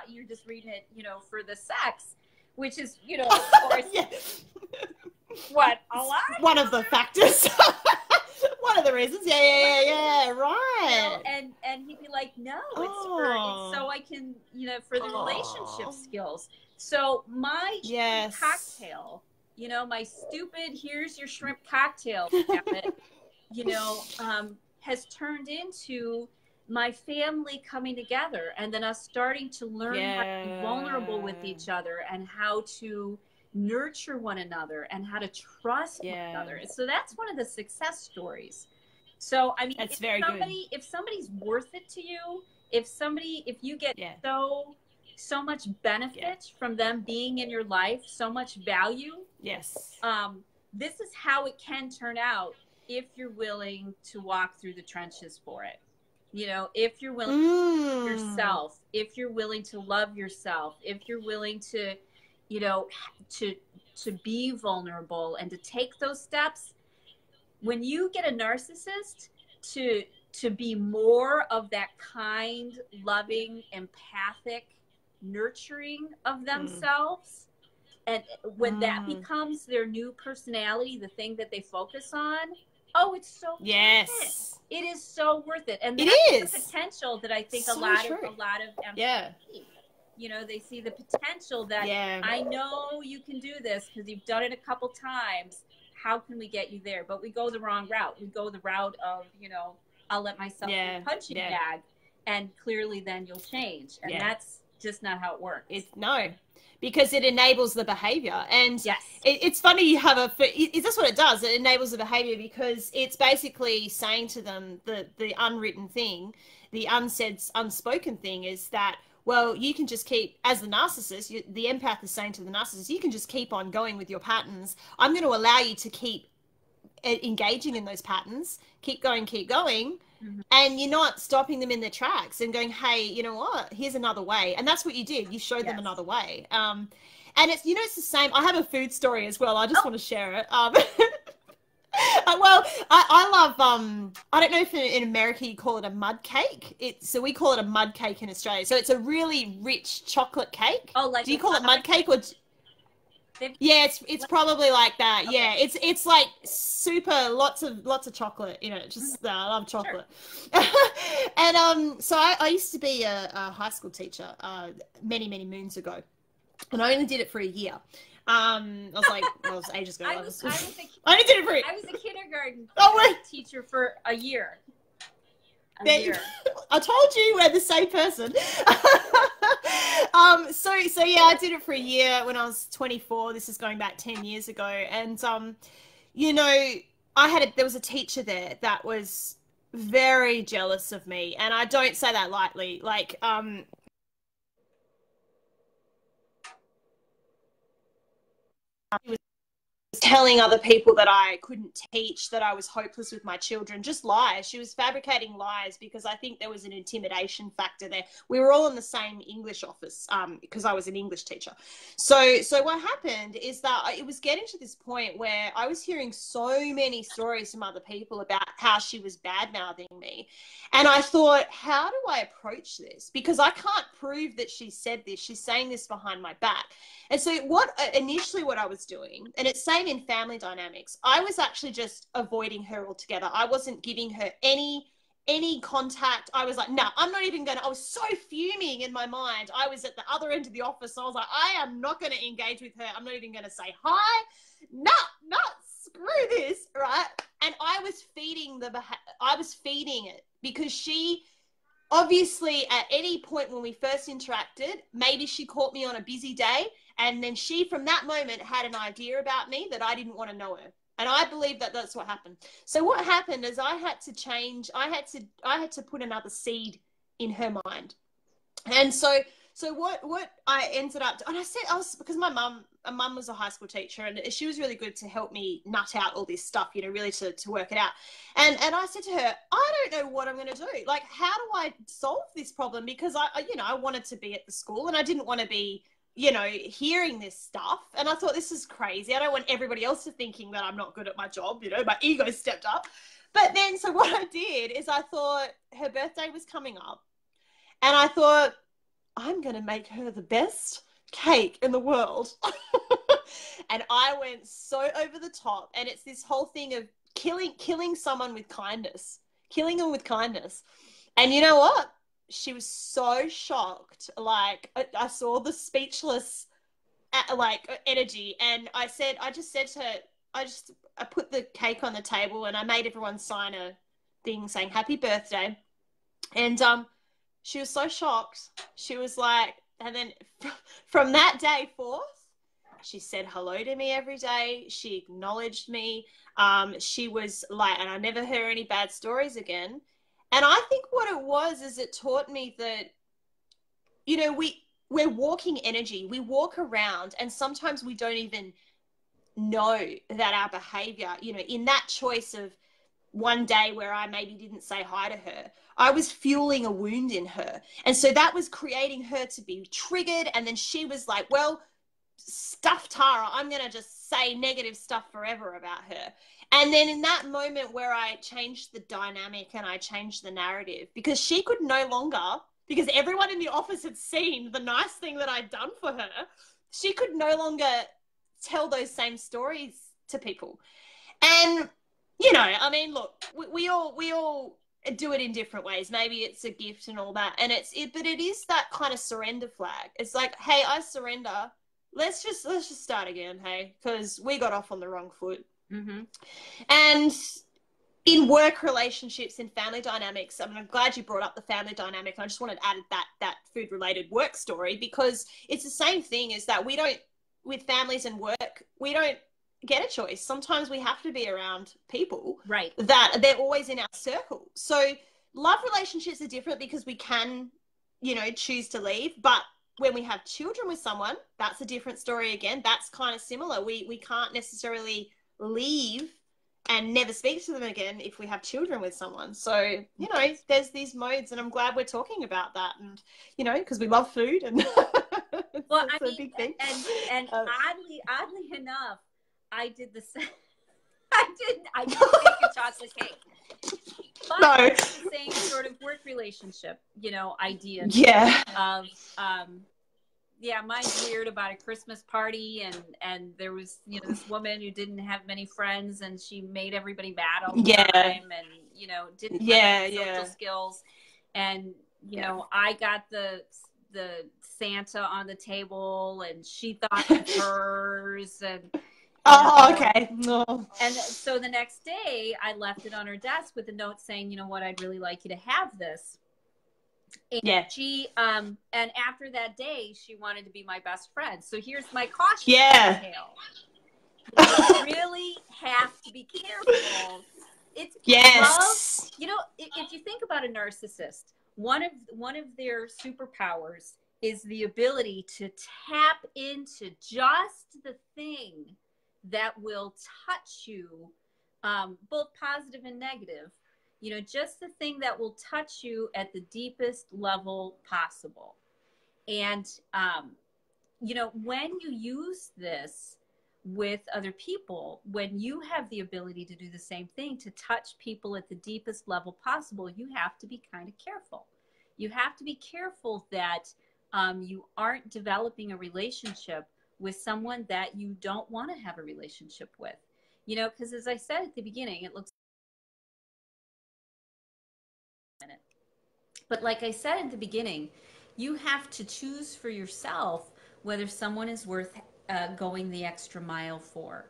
you're just reading it, you know, for the sex, which is, you know, of course, what, a lot? One of the factors. One of the reasons. Right. You know, and he'd be like, no, it's so I can, you know, for the relationship skills. So my shrimp cocktail, you know, my stupid, here's your shrimp cocktail, you know, has turned into my family coming together, and then us starting to learn how to be vulnerable with each other and how to nurture one another and how to trust one another. So that's one of the success stories. So I mean, if somebody's worth it to you, if you get so much benefit from them being in your life, so much value, this is how it can turn out if you're willing to walk through the trenches for it. You know, if you're willing to love yourself, if you're willing to love yourself, if you're willing to, you know, to be vulnerable and to take those steps. When you get a narcissist to be more of that kind, loving, empathic, nurturing of themselves, and when that becomes their new personality, the thing that they focus on, oh, it's so worth it. It is so worth it. And that's the potential that I think a lot of empaths see. You know, they see the potential that I know you can do this because you've done it a couple times. How can we get you there? But we go the wrong route. We go the route of, you know, I'll let myself be a punching bag, and clearly then you'll change. And that's just not how it works. Because it enables the behavior. And it's funny you have that's what it does. It enables the behavior because it's basically saying to them the unwritten thing, the unsaid, unspoken thing is that, well, you can just keep, as the narcissist, the empath is saying to the narcissist, you can just keep on going with your patterns. I'm going to allow you to keep engaging in those patterns, keep going, and you're not stopping them in their tracks and going, hey, you know what, here's another way. And that's what you did. You showed them another way. And it's, you know, it's the same. I have a food story as well. I just want to share it. Well, I love, I don't know if in America you call it a mud cake. So we call it a mud cake in Australia. So it's a really rich chocolate cake. Oh, like, do you call it mud cake or? Yeah, it's probably like that. Okay. Yeah, it's like super lots of chocolate. You know, just I love chocolate. Sure. And so I used to be a high school teacher many moons ago, and I only did it for a year. I was like, well, it was ages ago. I only did it for. I was a kindergarten teacher for a year. I told you we're the same person. So yeah, I did it for a year when I was 24. This is going back 10 years ago. And, you know, there was a teacher there that was very jealous of me. And I don't say that lightly. Like, he was telling other people that I couldn't teach, that I was hopeless with my children. Just lies. She was fabricating lies because I think there was an intimidation factor there. We were all in the same English office because I was an English teacher. So what happened is that it was getting to this point where I was hearing so many stories from other people about how she was bad-mouthing me. And I thought, how do I approach this? Because I can't prove that she said this. She's saying this behind my back. And so initially what I was doing, and it's same in family dynamics, I was actually just avoiding her altogether. I wasn't giving her any contact. I was like, no, I'm not even going to, I was so fuming in my mind. I was at the other end of the office. So I was like, I am not going to engage with her. I'm not even going to say hi. No, screw this, right? And I was feeding it because she, obviously, at any point when we first interacted, maybe she caught me on a busy day, and then she, from that moment, had an idea about me that I didn't want to know her. And I believe that that's what happened. So what happened is I had to change. I had to put another seed in her mind. And so what I ended up, and because my mum was a high school teacher, and she was really good to help me nut out all this stuff, really to work it out. And I said to her, I don't know what I'm going to do. Like, how do I solve this problem? Because I wanted to be at the school, and I didn't want to be, hearing this stuff. And I thought, this is crazy. I don't want everybody else to thinking that I'm not good at my job. My ego stepped up. But then, so what I did is I thought her birthday was coming up, and I thought, I'm going to make her the best cake in the world. And I went so over the top. And it's this whole thing of killing someone with kindness, killing them with kindness. And you know what? She was so shocked. Like, I saw the speechless, energy. And I just said to her, I put the cake on the table, and I made everyone sign a thing saying happy birthday. And, she was so shocked. She was like, and then from that day forth, she said hello to me every day. She acknowledged me. She was like, and I never heard any bad stories again. And I think what it was is it taught me that, we're walking energy. We walk around, and sometimes we don't even know that our behavior, in that choice of one day where I maybe didn't say hi to her, I was fueling a wound in her. And so that was creating her to be triggered. And then she was like, well, stuff Tara, I'm going to just say negative stuff forever about her. And then in that moment where I changed the dynamic and I changed the narrative, because she could no longer, because everyone in the office had seen the nice thing that I'd done for her, she could no longer tell those same stories to people. And look, we all do it in different ways. Maybe it's a gift and all that. But it is that kind of surrender flag. It's like, hey, I surrender. Let's just start again, hey, because we got off on the wrong foot. Mm-hmm. And in work relationships, in family dynamics, I'm glad you brought up the family dynamic. I just wanted to add that food-related work story, because it's the same thing, is that with families and work, we don't get a choice. Sometimes we have to be around people, right, that they're always in our circle. So love relationships are different because we can, choose to leave. But when we have children with someone, that's a different story again. That's kind of similar. We can't necessarily leave and never speak to them again if we have children with someone. So, there's these modes, and I'm glad we're talking about that. And, because we love food, and well, it's a big thing. And oddly enough, I did the same. I didn't make a chocolate cake. But No. It's the same sort of work relationship, idea. Yeah. Of, mine's weird about a Christmas party, and there was, this woman who didn't have many friends, and she made everybody mad all the time, and, didn't have any social skills. And, I got the Santa on the table, and she thought it was hers, and okay. No. And so the next day I left it on her desk with a note saying, I'd really like you to have this. And she and after that day she wanted to be my best friend. So here's my caution tale. You really have to be careful. It's love. If you think about a narcissist, one of their superpowers is the ability to tap into just the thing that will touch you, both positive and negative. You know, just the thing that will touch you at the deepest level possible. And, you know, when you use this with other people, when you have the ability to do the same thing, to touch people at the deepest level possible, you have to be kind of careful. You have to be careful that you aren't developing a relationship with someone that you don't want to have a relationship with. You know, because as I said at the beginning, it looks, but like I said at the beginning, you have to choose for yourself whether someone is worth going the extra mile for.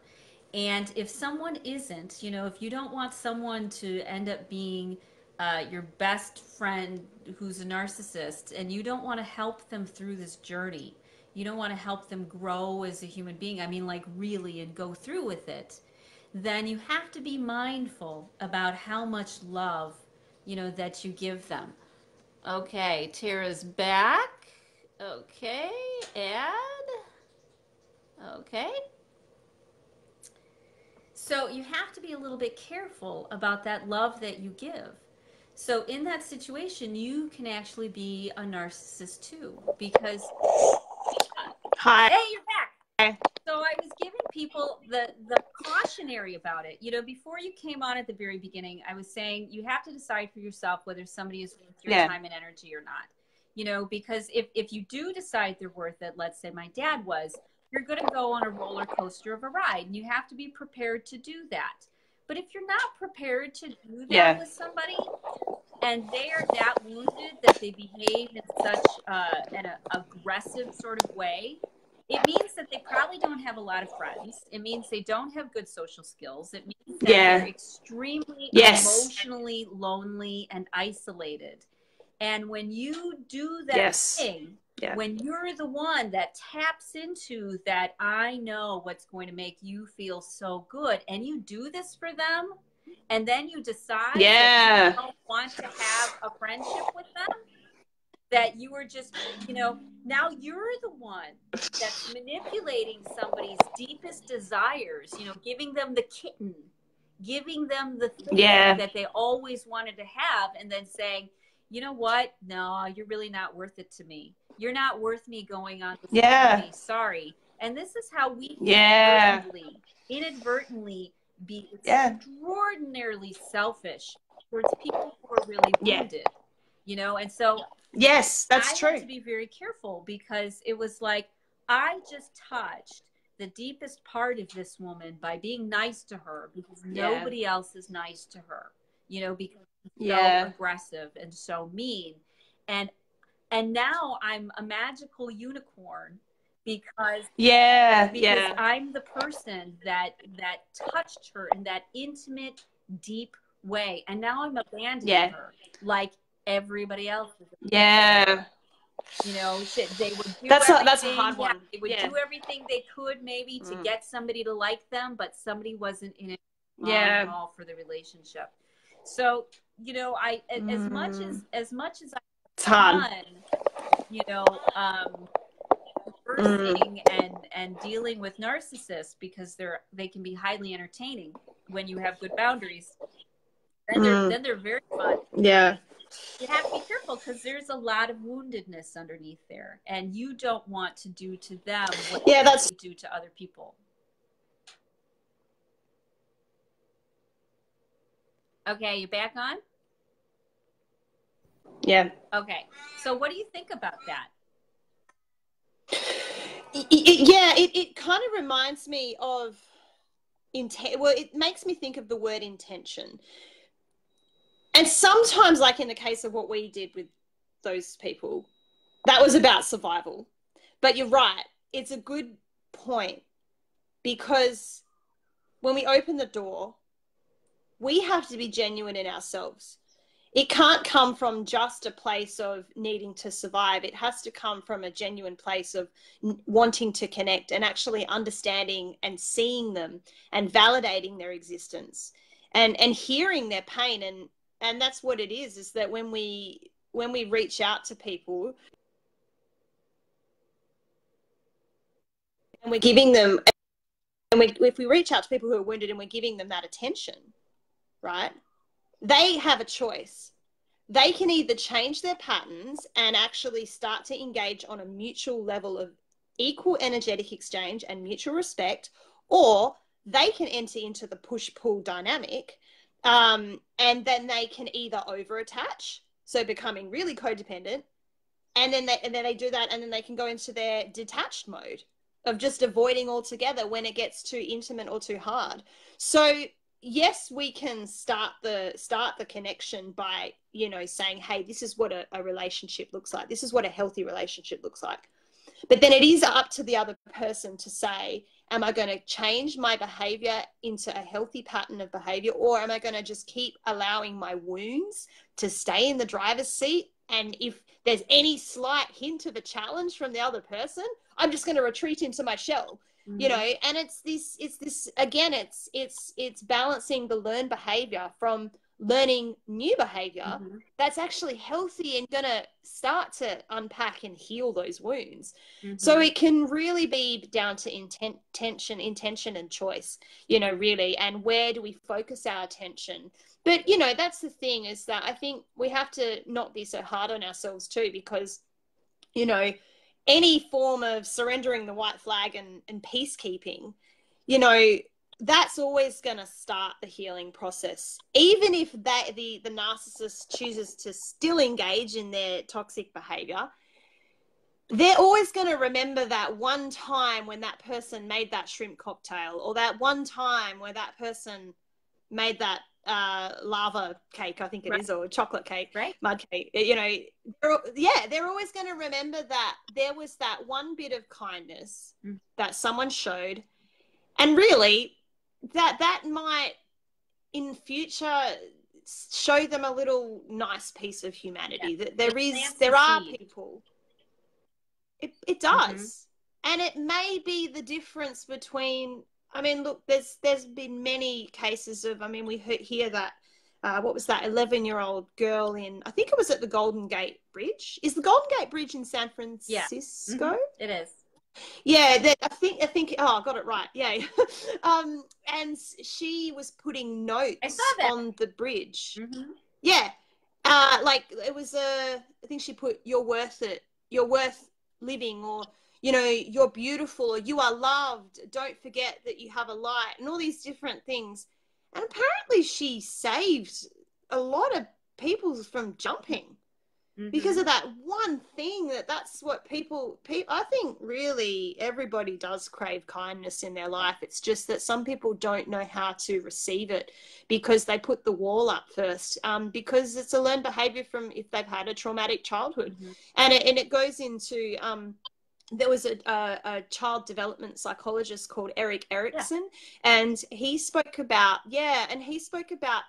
And if someone isn't, you know, if you don't want someone to end up being your best friend who's a narcissist, and you don't want to help them through this journey, you don't want to help them grow as a human being, I mean, like really, and go through with it, then you have to be mindful about how much love, you know, that you give them. Okay, Tara's back. Okay, add. Okay. So you have to be a little bit careful about that love that you give. So in that situation, you can actually be a narcissist too, because Hi. hey, you're back. So I was giving people the cautionary about it. You know, before you came on at the very beginning, I was saying you have to decide for yourself whether somebody is worth your time and energy or not. You know, because if you do decide they're worth it, let's say my dad was, you're going to go on a roller coaster of a ride, and you have to be prepared to do that. But if you're not prepared to do that with somebody, and they are that wounded that they behave in such an aggressive sort of way, it means that they probably don't have a lot of friends. It means they don't have good social skills. It means that they're extremely emotionally lonely and isolated. And when you do that thing, when you're the one that taps into that, I know what's going to make you feel so good, and you do this for them, and then you decide that you don't want to have a friendship with them, that you are just, you know, now you're the one that's manipulating somebody's deepest desires, you know, giving them the kitten, giving them the thing that they always wanted to have, and then saying, you know what? No, you're really not worth it to me. You're not worth me going on this journey. Sorry. And this is how we inadvertently be extraordinarily selfish towards people who are really wounded. You know, and so that's true. I had to be very careful, because it was like I just touched the deepest part of this woman by being nice to her, because nobody else is nice to her. You know, because so aggressive and so mean, and now I'm a magical unicorn because I'm the person that touched her in that intimate, deep way, and now I'm abandoning her like everybody else is. You know, they would do that's everything. A hard one. They would do everything they could maybe to get somebody to like them, but somebody wasn't in it at all for the relationship. So, you know, as much as I've done, you know, conversing and dealing with narcissists, because they can be highly entertaining when you have good boundaries. Then they're very fun. You have to be careful, because there's a lot of woundedness underneath there, and you don't want to do to them what they do to other people. Okay, you back on? Okay. So what do you think about that? It kind of reminds me of it makes me think of the word intention. And sometimes, like in the case of what we did with those people, that was about survival. But you're right, it's a good point, because when we open the door, we have to be genuine in ourselves. It can't come from just a place of needing to survive. It has to come from a genuine place of wanting to connect and actually understanding and seeing them and validating their existence and hearing their pain. And that's what it is that when we reach out to people and we're giving them if we reach out to people who are wounded and we're giving them that attention, right, they have a choice. They can either change their patterns and actually start to engage on a mutual level of equal energetic exchange and mutual respect, or they can enter into the push-pull dynamic, and then they can either over-attach, so becoming really codependent, and then they do that, and then they can go into their detached mode of just avoiding altogether when it gets too intimate or too hard. So yes, we can start the connection by, you know, saying, hey, this is what a relationship looks like. This is what a healthy relationship looks like. But then it is up to the other person to say, am I going to change my behavior into a healthy pattern of behavior, or am I going to just keep allowing my wounds to stay in the driver's seat? And if there's any slight hint of a challenge from the other person, I'm just going to retreat into my shell, you know. And it's this again, it's balancing the learned behavior from learning new behavior that's actually healthy and going to start to unpack and heal those wounds. So it can really be down to intention and choice, you know, really. And where do we focus our attention? But, you know, that's the thing, is that I think we have to not be so hard on ourselves too, because, you know, any form of surrendering the white flag and peacekeeping, you know, that's always going to start the healing process. Even if the narcissist chooses to still engage in their toxic behavior, they're always going to remember that one time when that person made that shrimp cocktail, or that one time where that person made that lava cake, I think it is, or chocolate cake, mud cake, you know. They're always going to remember that there was that one bit of kindness that someone showed, and really that might in future show them a little nice piece of humanity, that there are people. It does. And it may be the difference between, I mean, look, there's been many cases of, I mean, we hear that, what was that 11-year-old girl in, I think it was at the Golden Gate Bridge. Is the Golden Gate Bridge in San Francisco? It is. Yeah, I think, oh, I got it right. Yeah. And she was putting notes on the bridge. Yeah. Like it was I think she put, you're worth it. You're worth living, or, you know, you're beautiful, or you are loved. Don't forget that you have a light, and all these different things. And apparently she saved a lot of people from jumping because of that one thing. That's what people, I think really everybody does crave kindness in their life. It's just that some people don't know how to receive it because they put the wall up first, because it's a learned behavior from if they've had a traumatic childhood. And it goes into, there was a child development psychologist called Erik Erikson, and he spoke about,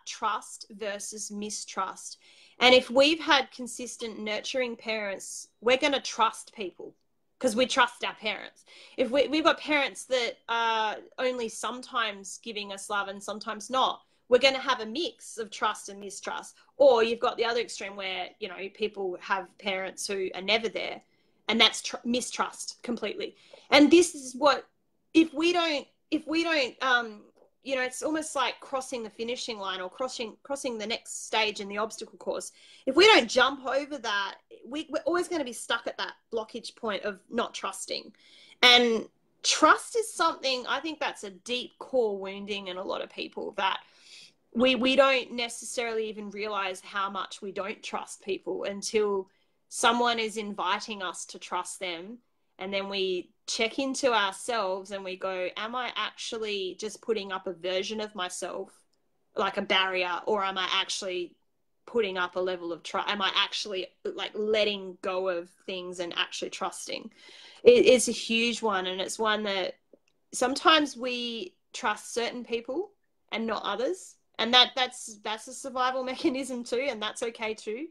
trust versus mistrust. And if we've had consistent nurturing parents, we're going to trust people because we trust our parents. If we've got parents that are only sometimes giving us love and sometimes not, we're going to have a mix of trust and mistrust. Or you've got the other extreme where, you know, people have parents who are never there, and that's mistrust completely. And this is what, if we don't, you know, it's almost like crossing the finishing line, or crossing the next stage in the obstacle course. If we don't jump over that, we're always going to be stuck at that blockage point of not trusting. And trust is something, I think that's a deep core wounding in a lot of people, that we don't necessarily even realize how much we don't trust people until someone is inviting us to trust them. And then we check into ourselves and we go, am I actually just putting up a version of myself, like a barrier, or am I actually putting up a level of trust? Am I actually like letting go of things and actually trusting? It's a huge one. And it's one that sometimes we trust certain people and not others. And that's a survival mechanism too. And that's okay too.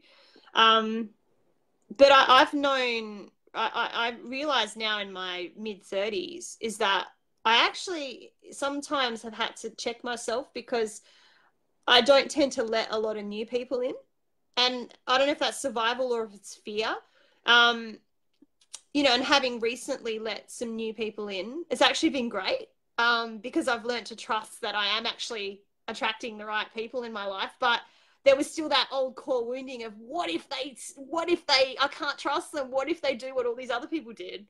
But I've known, I realize now in my mid-30s is that I actually sometimes have had to check myself, because I don't tend to let a lot of new people in. And I don't know if that's survival or if it's fear. You know, and having recently let some new people in, it's actually been great. because I've learned to trust that I am actually attracting the right people in my life. But there was still that old core wounding of what if I can't trust them? What if they do what all these other people did?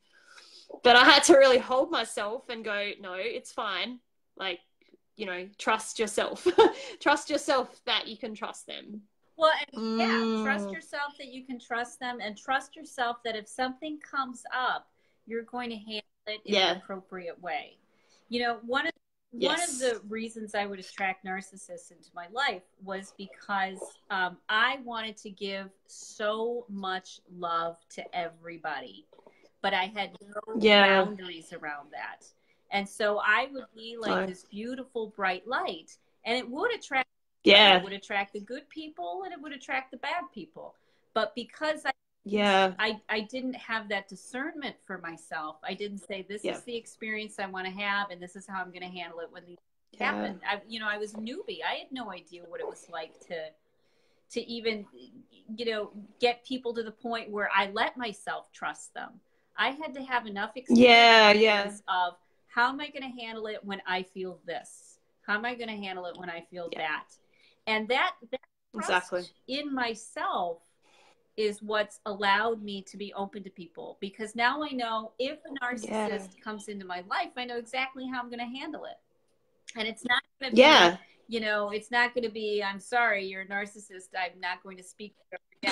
But I had to really hold myself and go, no, it's fine. Like, you know, trust yourself. Trust yourself that you can trust them. Well, and yeah, trust yourself that you can trust them, and trust yourself that if something comes up, you're going to handle it in an appropriate way. You know, one of the reasons I would attract narcissists into my life was because I wanted to give so much love to everybody, but I had no boundaries around that. And so I would be like this beautiful, bright light, and it would attract it would attract the good people and it would attract the bad people. But because I didn't have that discernment for myself, I didn't say, this is the experience I want to have, and this is how I'm going to handle it when these happen. I was a newbie. I had no idea what it was like to even, you know, get people to the point where I let myself trust them. I had to have enough experience of, how am I going to handle it when I feel this? How am I going to handle it when I feel that? And that trust in myself is what's allowed me to be open to people, because now I know if a narcissist comes into my life, I know exactly how I'm going to handle it. And it's not going to be, you know, it's not going to be, I'm sorry, you're a narcissist, I'm not going to speak with you,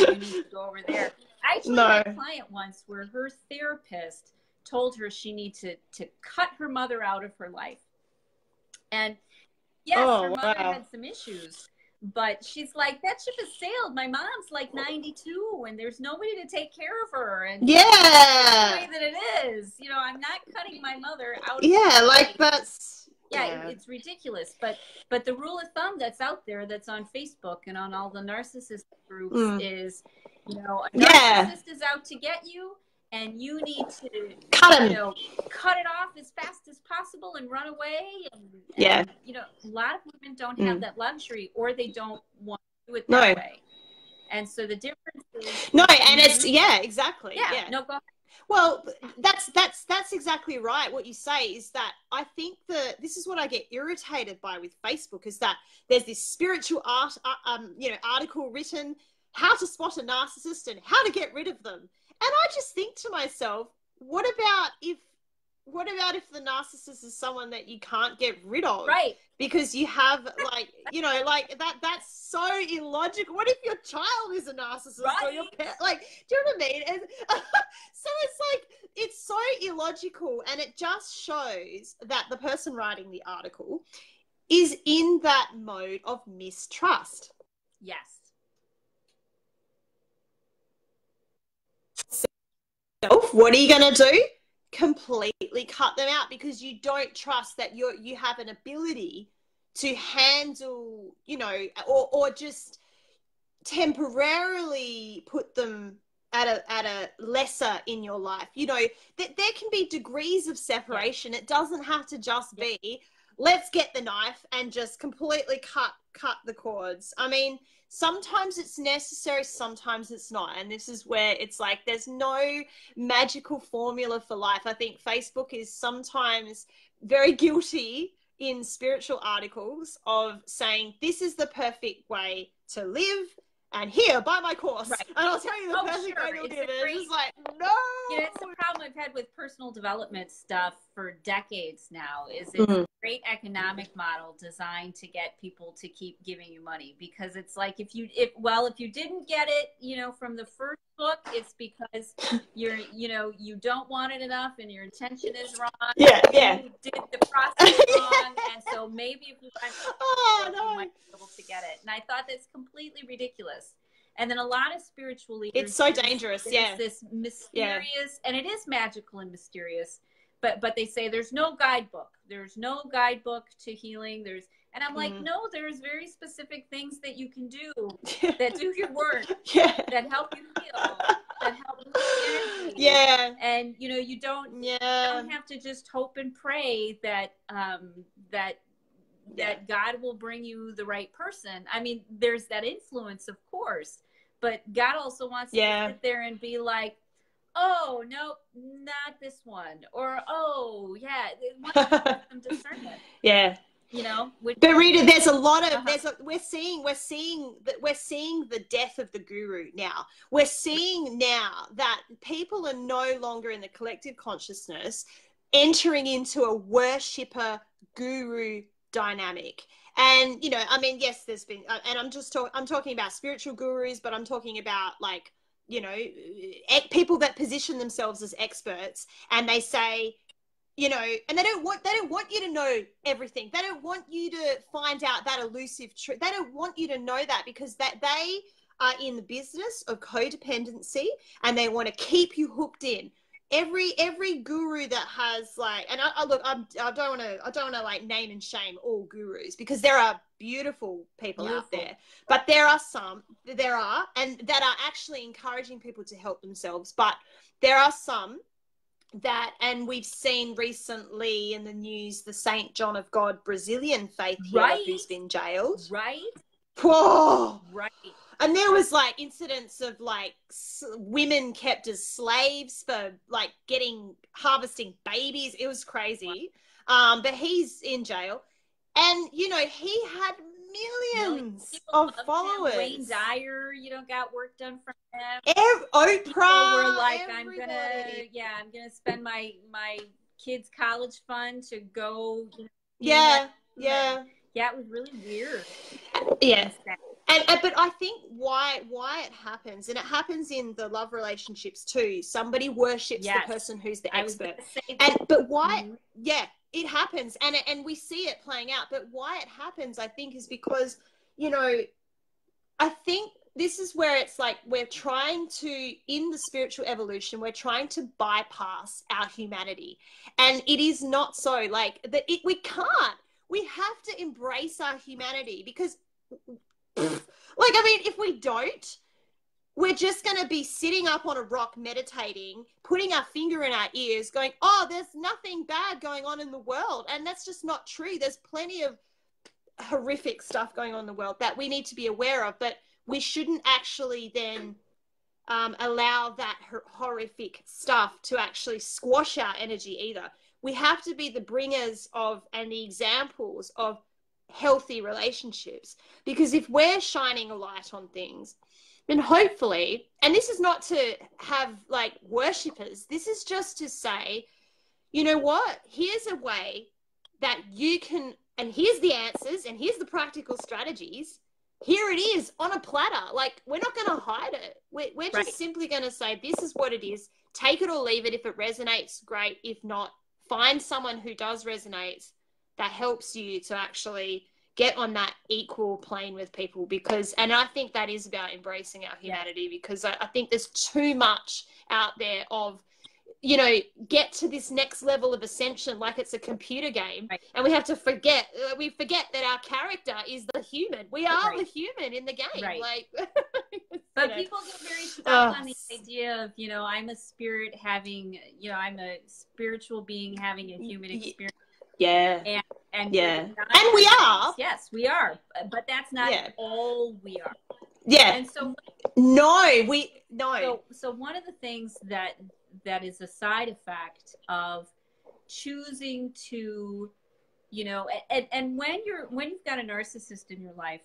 you need to go over there. I actually had a client once where her therapist told her she needed to cut her mother out of her life. And yes, her mother had some issues, but she's like, that ship has sailed. My mom's like 92 and there's nobody to take care of her. And the way that it is, you know, I'm not cutting my mother out of her life. That's it's ridiculous. But the rule of thumb that's out there, that's on Facebook and on all the narcissist groups is, you know, a narcissist is out to get you. And you need to cut it off as fast as possible and run away. And you know, a lot of women don't have that luxury, or they don't want to do it that way. And so the difference is and it's exactly. No, go ahead. Well, that's exactly right. What you say is that I think this is what I get irritated by with Facebook, is that there's this spiritual article written, how to spot a narcissist and how to get rid of them. And I just think to myself, what about if the narcissist is someone that you can't get rid of? Right. Because you have, like, you know, like that's so illogical. What if your child is a narcissist or your parent? Like, do you know what I mean? And so it's like, it's so illogical, and it just shows that the person writing the article is in that mode of mistrust. Yes. What are you going to do? Completely cut them out, because you don't trust that you have an ability to handle, you know, or just temporarily put them at a lesser in your life. You know, that there can be degrees of separation. It doesn't have to just be, let's get the knife and just completely cut the cords. I mean, sometimes it's necessary, sometimes it's not. And this is where it's like, there's no magical formula for life. I think Facebook is sometimes very guilty in spiritual articles of saying, this is the perfect way to live, and here, buy my course. Right. And I'll tell you the perfect way to live. It's like, no. You know, it's the problem I've had with personal development stuff for decades now, is it's a great economic model designed to get people to keep giving you money. Because it's like, if you didn't get it, you know, from the first book, it's because you don't want it enough and your intention is wrong. You did the process wrong. And so maybe if you you might be able to get it. And I thought that's completely ridiculous. And then a lot of spiritual leaders, it's so dangerous. This mysterious, and it is magical and mysterious, but they say there's no guidebook. There's no guidebook to healing. And I'm like, no, there's very specific things that you can do that do your work, that help you heal, that help move energy. And you know, you don't have to just hope and pray that that God will bring you the right person. I mean, there's that influence, of course, but God also wants to sit there and be like, oh, no, not this one. Or, oh, yeah, some discernment. Yeah. You know, but Rita, there's a lot of we're seeing the death of the guru now. We're seeing now that people are no longer in the collective consciousness entering into a worshipper guru dynamic. And you know, I mean, yes, there's been, and I'm talking about spiritual gurus, but I'm talking about, like, you know, people that position themselves as experts, and they say, you know, and they don't want you to know everything. They don't want you to find out that elusive truth. They don't want you to know that, because that they are in the business of codependency, and they want to keep you hooked in. Every guru that has, like, and I look, I don't want to like name and shame all gurus, because there are beautiful people out there, but there are and that are actually encouraging people to help themselves. But there are some that, and we've seen recently in the news, the Saint John of God Brazilian faith healer who's been jailed. Right. Whoa. Right. And there was like incidents of like women kept as slaves for like harvesting babies. It was crazy. But he's in jail, and you know, he had millions of followers. Wayne Dyer, you know, got work done from him. Oprah were like, everybody. I'm gonna spend my kids' college fund to go. Yeah. Yeah, it was really weird. Yeah. And but I think why it happens, and it happens in the love relationships too. Somebody worships the person who's the expert. But why? Mm-hmm. Yeah, it happens, and we see it playing out. But why it happens, I think, is because, you know, I think this is where it's like we're trying to, in the spiritual evolution, we're trying to bypass our humanity, and it is not so. Like that, we can't. We have to embrace our humanity, because, like, I mean, if we don't, we're just going to be sitting up on a rock meditating, putting our finger in our ears, going, oh, there's nothing bad going on in the world. And that's just not true. There's plenty of horrific stuff going on in the world that we need to be aware of, but we shouldn't actually then allow that horrific stuff to actually squash our energy either. We have to be the bringers of and the examples of healthy relationships, because if we're shining a light on things, then hopefully, and this is not to have like worshippers, this is just to say, you know what, here's a way that you can, and here's the answers, and here's the practical strategies, here it is on a platter. Like, we're not going to hide it. We're just simply going to say, this is what it is, take it or leave it. If it resonates, great. If not, find someone who does resonate, that helps you to actually get on that equal plane with people. Because, and I think that is about embracing our humanity, because I think there's too much out there of, you know, get to this next level of ascension like it's a computer game. And we have to forget that our character is the human. We are the human in the game. Like, but people get very stuck on the idea of, you know, I'm a spirit having, you know, I'm a spiritual being having a human experience. Yeah. And we are. Yes, we are. But that's not all we are. Yeah. And so So one of the things that is a side effect of choosing to, you know, and when you've got a narcissist in your life,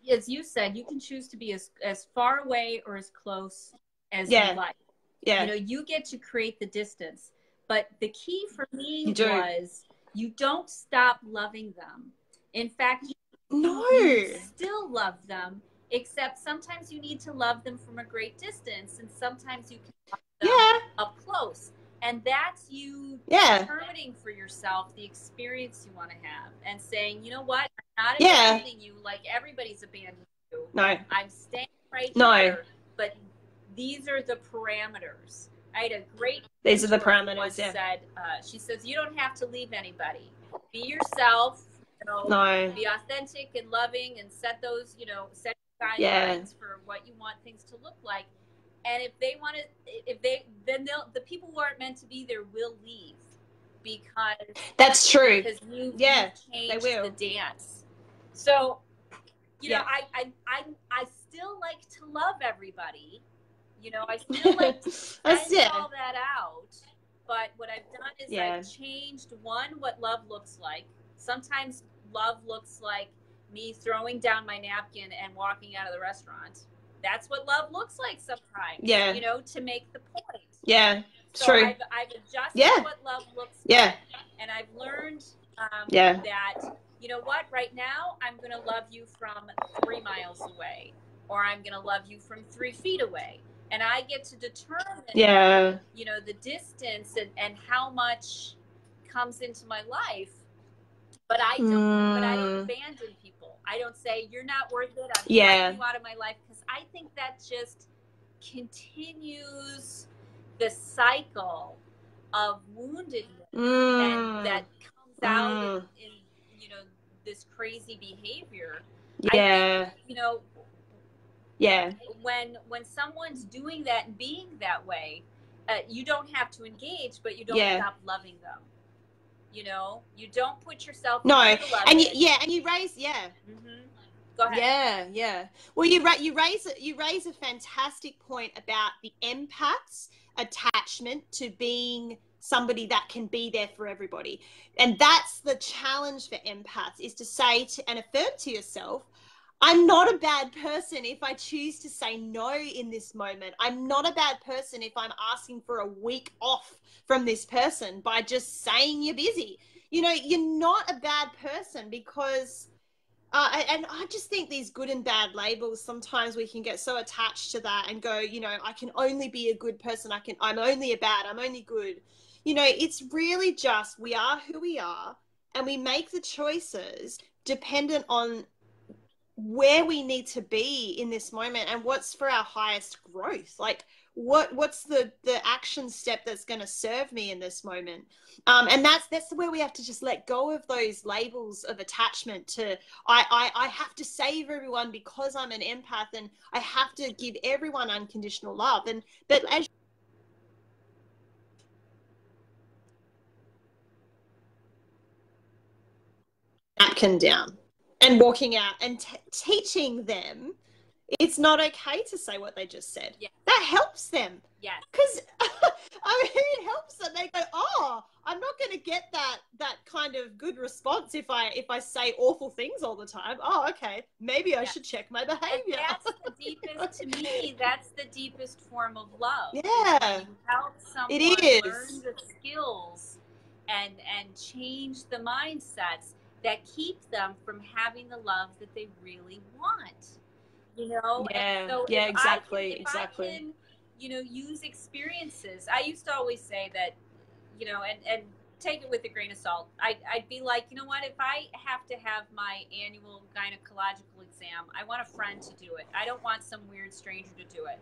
as you said, you can choose to be as far away or as close as you like. Yeah. You know, you get to create the distance. But the key for me was, you don't stop loving them. In fact, you still love them, except sometimes you need to love them from a great distance, and sometimes you can love them up close. And that's you determining for yourself the experience you want to have, and saying, you know what, I'm not abandoning you like everybody's abandoning you. No. I'm staying right here, but these are the parameters. I had a great These are the parameters, once said, she says, you don't have to leave anybody. Be yourself, you know, be authentic and loving, and set those, you know, set guidelines for what you want things to look like. And if they want to, then the people who aren't meant to be there will leave, because that's true. Because you changed the dance. So, you know, I still like to love everybody. You know, I still like to That's send all that out, but what I've done is Yeah. I've changed, one, what love looks like. Sometimes love looks like me throwing down my napkin and walking out of the restaurant. That's what love looks like sometimes, Yeah. you know, to make the point. Yeah, So true. I've adjusted Yeah. what love looks Yeah. like, and I've learned Yeah. that, you know what, right now I'm going to love you from 3 miles away, or I'm going to love you from 3 feet away. And I get to determine, Yeah. you know, the distance and how much comes into my life. But I don't abandon people. I don't say, you're not worth it, I'm cutting you out of my life, because I think that just continues the cycle of woundedness, and that comes out in, you know, this crazy behavior. Yeah. I think, you know, yeah, when someone's doing that and being that way, you don't have to engage, but you don't stop loving them. You know, you don't put yourself no, in the love and it. and you raise Go ahead. Yeah. Well, you raise a fantastic point about the empath's attachment to being somebody that can be there for everybody, and that's the challenge for empaths, is to say and affirm to yourself, I'm not a bad person if I choose to say no in this moment. I'm not a bad person if I'm asking for a week off from this person by just saying you're busy. You know, you're not a bad person, because and I just think these good and bad labels, sometimes we can get so attached to that and go, you know, I can only be a good person. I'm only a bad, I'm only good. You know, it's really just, we are who we are, and we make the choices dependent on where we need to be in this moment and what's for our highest growth. Like, what's the action step that's going to serve me in this moment, and that's where we have to just let go of those labels of attachment to I have to save everyone because I'm an empath, and I have to give everyone unconditional love. But as napkin down and walking out and teaching them it's not okay to say what they just said. Yes. That helps them. Yes. Because I mean, it helps them. They go, oh, I'm not going to get that kind of good response if I say awful things all the time. Oh, okay, maybe I should check my behavior. And that's the deepest, to me, that's the deepest form of love. Yeah. You help someone learn the skills and change the mindsets that keep them from having the love that they really want. You know, yeah, and so exactly. I can, you know, use experiences. I used to always say that, you know, and take it with a grain of salt. I'd be like, you know what, if I have to have my annual gynecological exam, I want a friend to do it. I don't want some weird stranger to do it.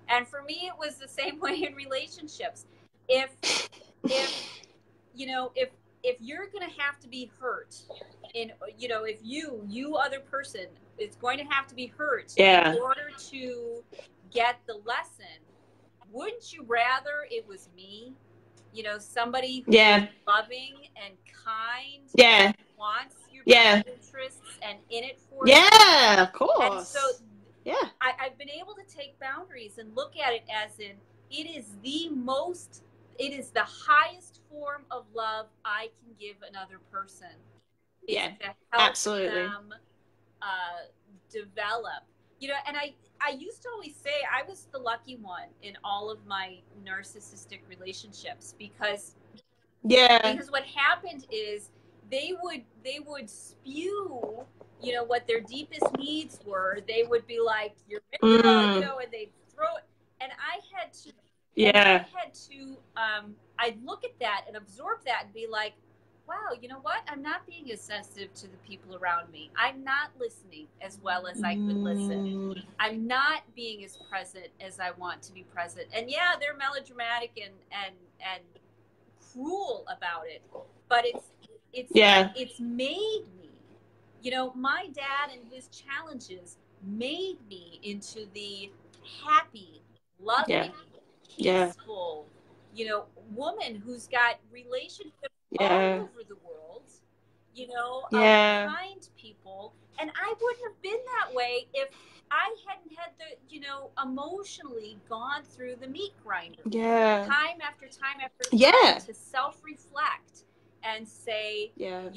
And for me, it was the same way in relationships. If you know, if you're going to have to be hurt in, you know, if you other person is going to have to be hurt in order to get the lesson, wouldn't you rather it was me? You know, somebody who's loving and kind, and wants your best interests and in it for you. Yeah, of course. And so I've been able to take boundaries and look at it as in, it is the highest form of love I can give another person. To help them develop. You know, and I used to always say I was the lucky one in all of my narcissistic relationships, because what happened is they would spew, you know, what their deepest needs were. They would be like, you're you know, and they'd throw it, and I had to I'd look at that and absorb that and be like, wow, you know what? I'm not being as sensitive to the people around me. I'm not listening as well as I could listen. I'm not being as present as I want to be present. And yeah, they're melodramatic and cruel about it, but it's made me. You know, my dad and his challenges made me into the happy, loving, peaceful, you know, woman who's got relationships all over the world, you know, of kind people. And I wouldn't have been that way if I hadn't had the, emotionally gone through the meat grinder. Yeah. Time after time after time, Yeah. to self-reflect and say, Yeah.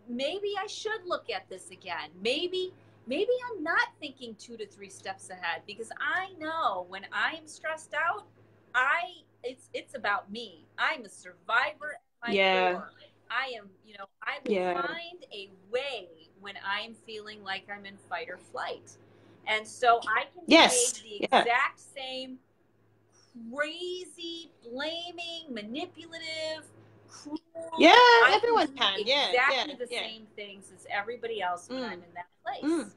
Maybe I should look at this again. Maybe I'm not thinking 2 to 3 steps ahead, because I know when I am stressed out, it's about me. I'm a survivor at my core. I am, I will find a way when I'm feeling like I'm in fight or flight. And so I can take the exact same crazy, blaming, manipulative, cruel. Yeah, everyone can. Exactly the same things as everybody else when I'm in that place.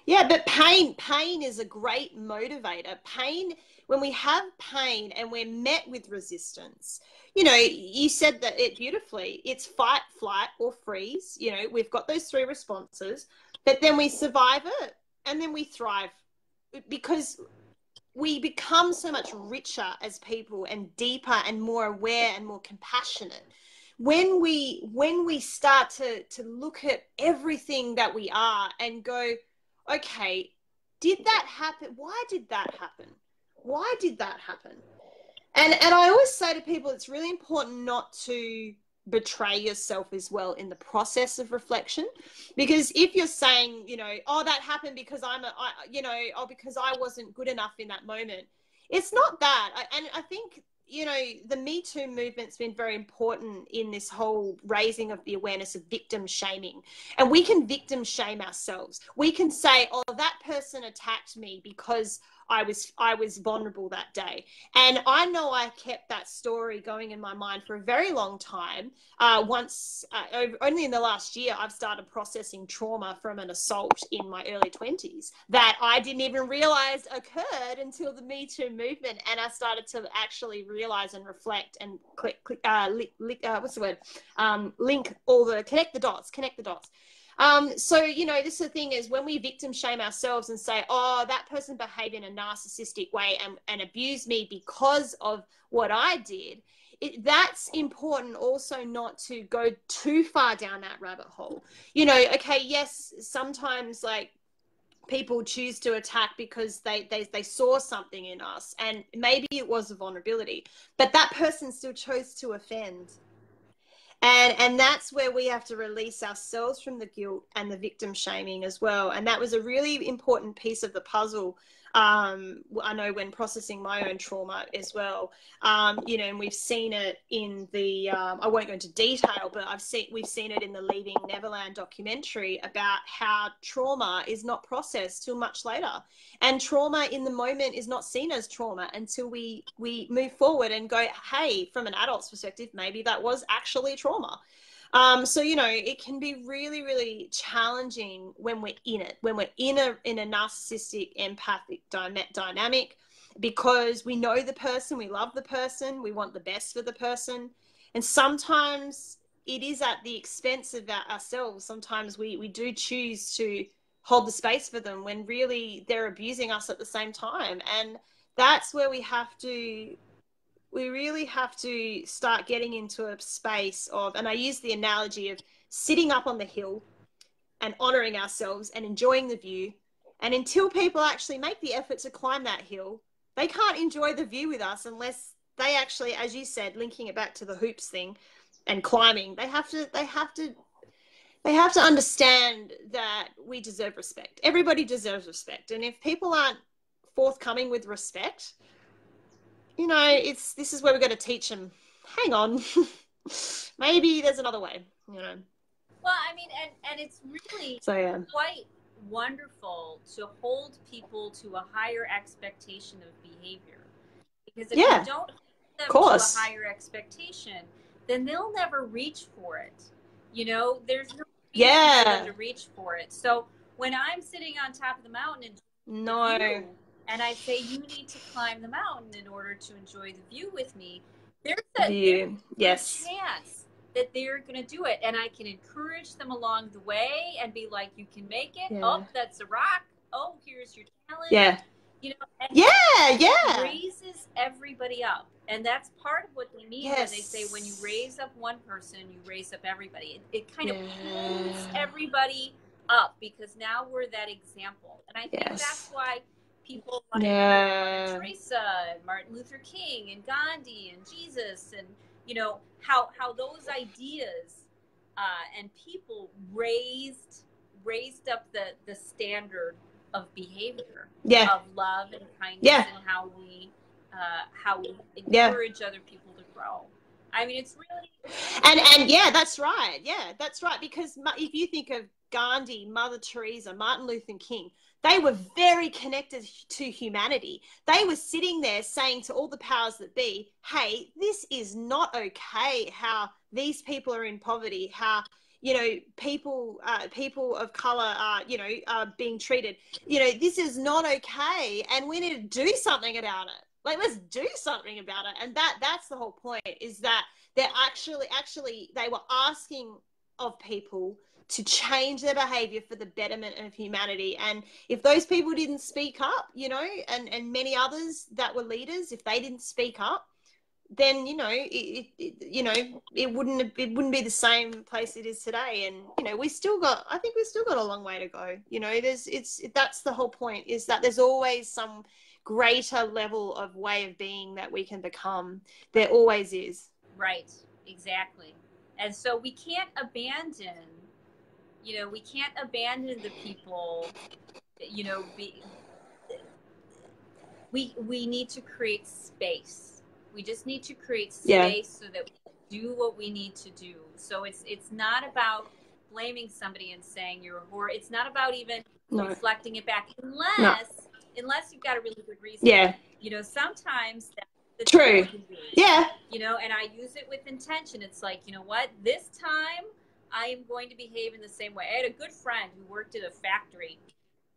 Yeah, but pain is a great motivator. Pain, when we have pain and we're met with resistance, you said that it beautifully. It's fight, flight, or freeze. We've got those 3 responses, but then we survive it and then we thrive, because we become so much richer as people, and deeper and more aware and more compassionate when we start to look at everything that we are and go, okay, did that happen? Why did that happen? Why did that happen? And I always say to people, it's really important not to betray yourself as well in the process of reflection, because if you're saying, oh, that happened because because I wasn't good enough in that moment, it's not that. And I think, the Me Too movement's been very important in this whole raising of the awareness of victim shaming. And we can victim shame ourselves. We can say, oh, that person attacked me because I was vulnerable that day. And I know I kept that story going in my mind for a very long time. Only in the last year, I've started processing trauma from an assault in my early 20s that I didn't even realize occurred until the Me Too movement. And I started to actually realize and reflect and connect the dots. So, this is the thing is, when we victim shame ourselves and say, oh, that person behaved in a narcissistic way and abused me because of what I did, that's important also not to go too far down that rabbit hole. Okay, yes, sometimes people choose to attack because they saw something in us, and maybe it was a vulnerability, but that person still chose to offend. And that's where we have to release ourselves from the guilt and the victim shaming as well. And that was a really important piece of the puzzle. I know when processing my own trauma as well, and we've seen it in the, I won't go into detail, but we've seen it in the Leaving Neverland documentary about how trauma is not processed till much later. And trauma in the moment is not seen as trauma until we move forward and go, hey, from an adult's perspective, maybe that was actually trauma. So, it can be really, really challenging when we're in it, when we're in a narcissistic, empathic dynamic, because we know the person, we love the person, we want the best for the person. And sometimes it is at the expense of ourselves. Sometimes we do choose to hold the space for them when really they're abusing us at the same time. And that's where we really have to start getting into a space of, and I use the analogy of sitting up on the hill and honoring ourselves and enjoying the view. And until people actually make the effort to climb that hill, they can't enjoy the view with us unless they actually, as you said, linking it back to the hoops thing and climbing, they have to understand that we deserve respect. Everybody deserves respect. And if people aren't forthcoming with respect, this is where we've got to teach them, hang on, maybe there's another way, Well, I mean, and it's really quite wonderful to hold people to a higher expectation of behavior. Because if you don't hold them to a higher expectation, then they'll never reach for it. There's no reason for them to reach for it. So when I'm sitting on top of the mountain and I say, you need to climb the mountain in order to enjoy the view with me, there's a chance that they're going to do it. And I can encourage them along the way and be like, you can make it. Oh, that's a rock. Oh, here's your talent. It raises everybody up. And that's part of what they mean when they say, when you raise up one person, you raise up everybody. It kind of pulls everybody up, because now we're that example. And I think Yes. that's why people like Yeah. Mother Teresa and Martin Luther King and Gandhi and Jesus, and you know how those ideas and people raised up the standard of behavior, Yeah. of love and kindness, Yeah. and how we encourage other people to grow. I mean, it's really and yeah, that's right. Yeah, that's right. Because if you think of Gandhi, Mother Teresa, Martin Luther King, they were very connected to humanity. They were sitting there saying to all the powers that be, hey, this is not okay how these people are in poverty, how, you know, people of color are being treated. You know, this is not okay, and we need to do something about it. Like, let's do something about it. And that's the whole point, is that they're actually they were asking of people to change their behavior for the betterment of humanity. And if those people didn't speak up, you know, and many others that were leaders, if they didn't speak up, then, you know, it wouldn't be the same place it is today. And, you know, I think we've still got a long way to go. You know, that's the whole point, is that there's always some greater level of way of being that we can become. There always is. right, exactly. And so we can't abandon the people, you know, we need to create space. We just need to create space so that we do what we need to do. So it's not about blaming somebody and saying you're a whore. It's not about even reflecting it back, unless you've got a really good reason. Yeah. You know, sometimes that's the True. tool you use. Yeah. You know, and I use it with intention. It's like, you know what, this time I am going to behave in the same way. I had a good friend who worked at a factory.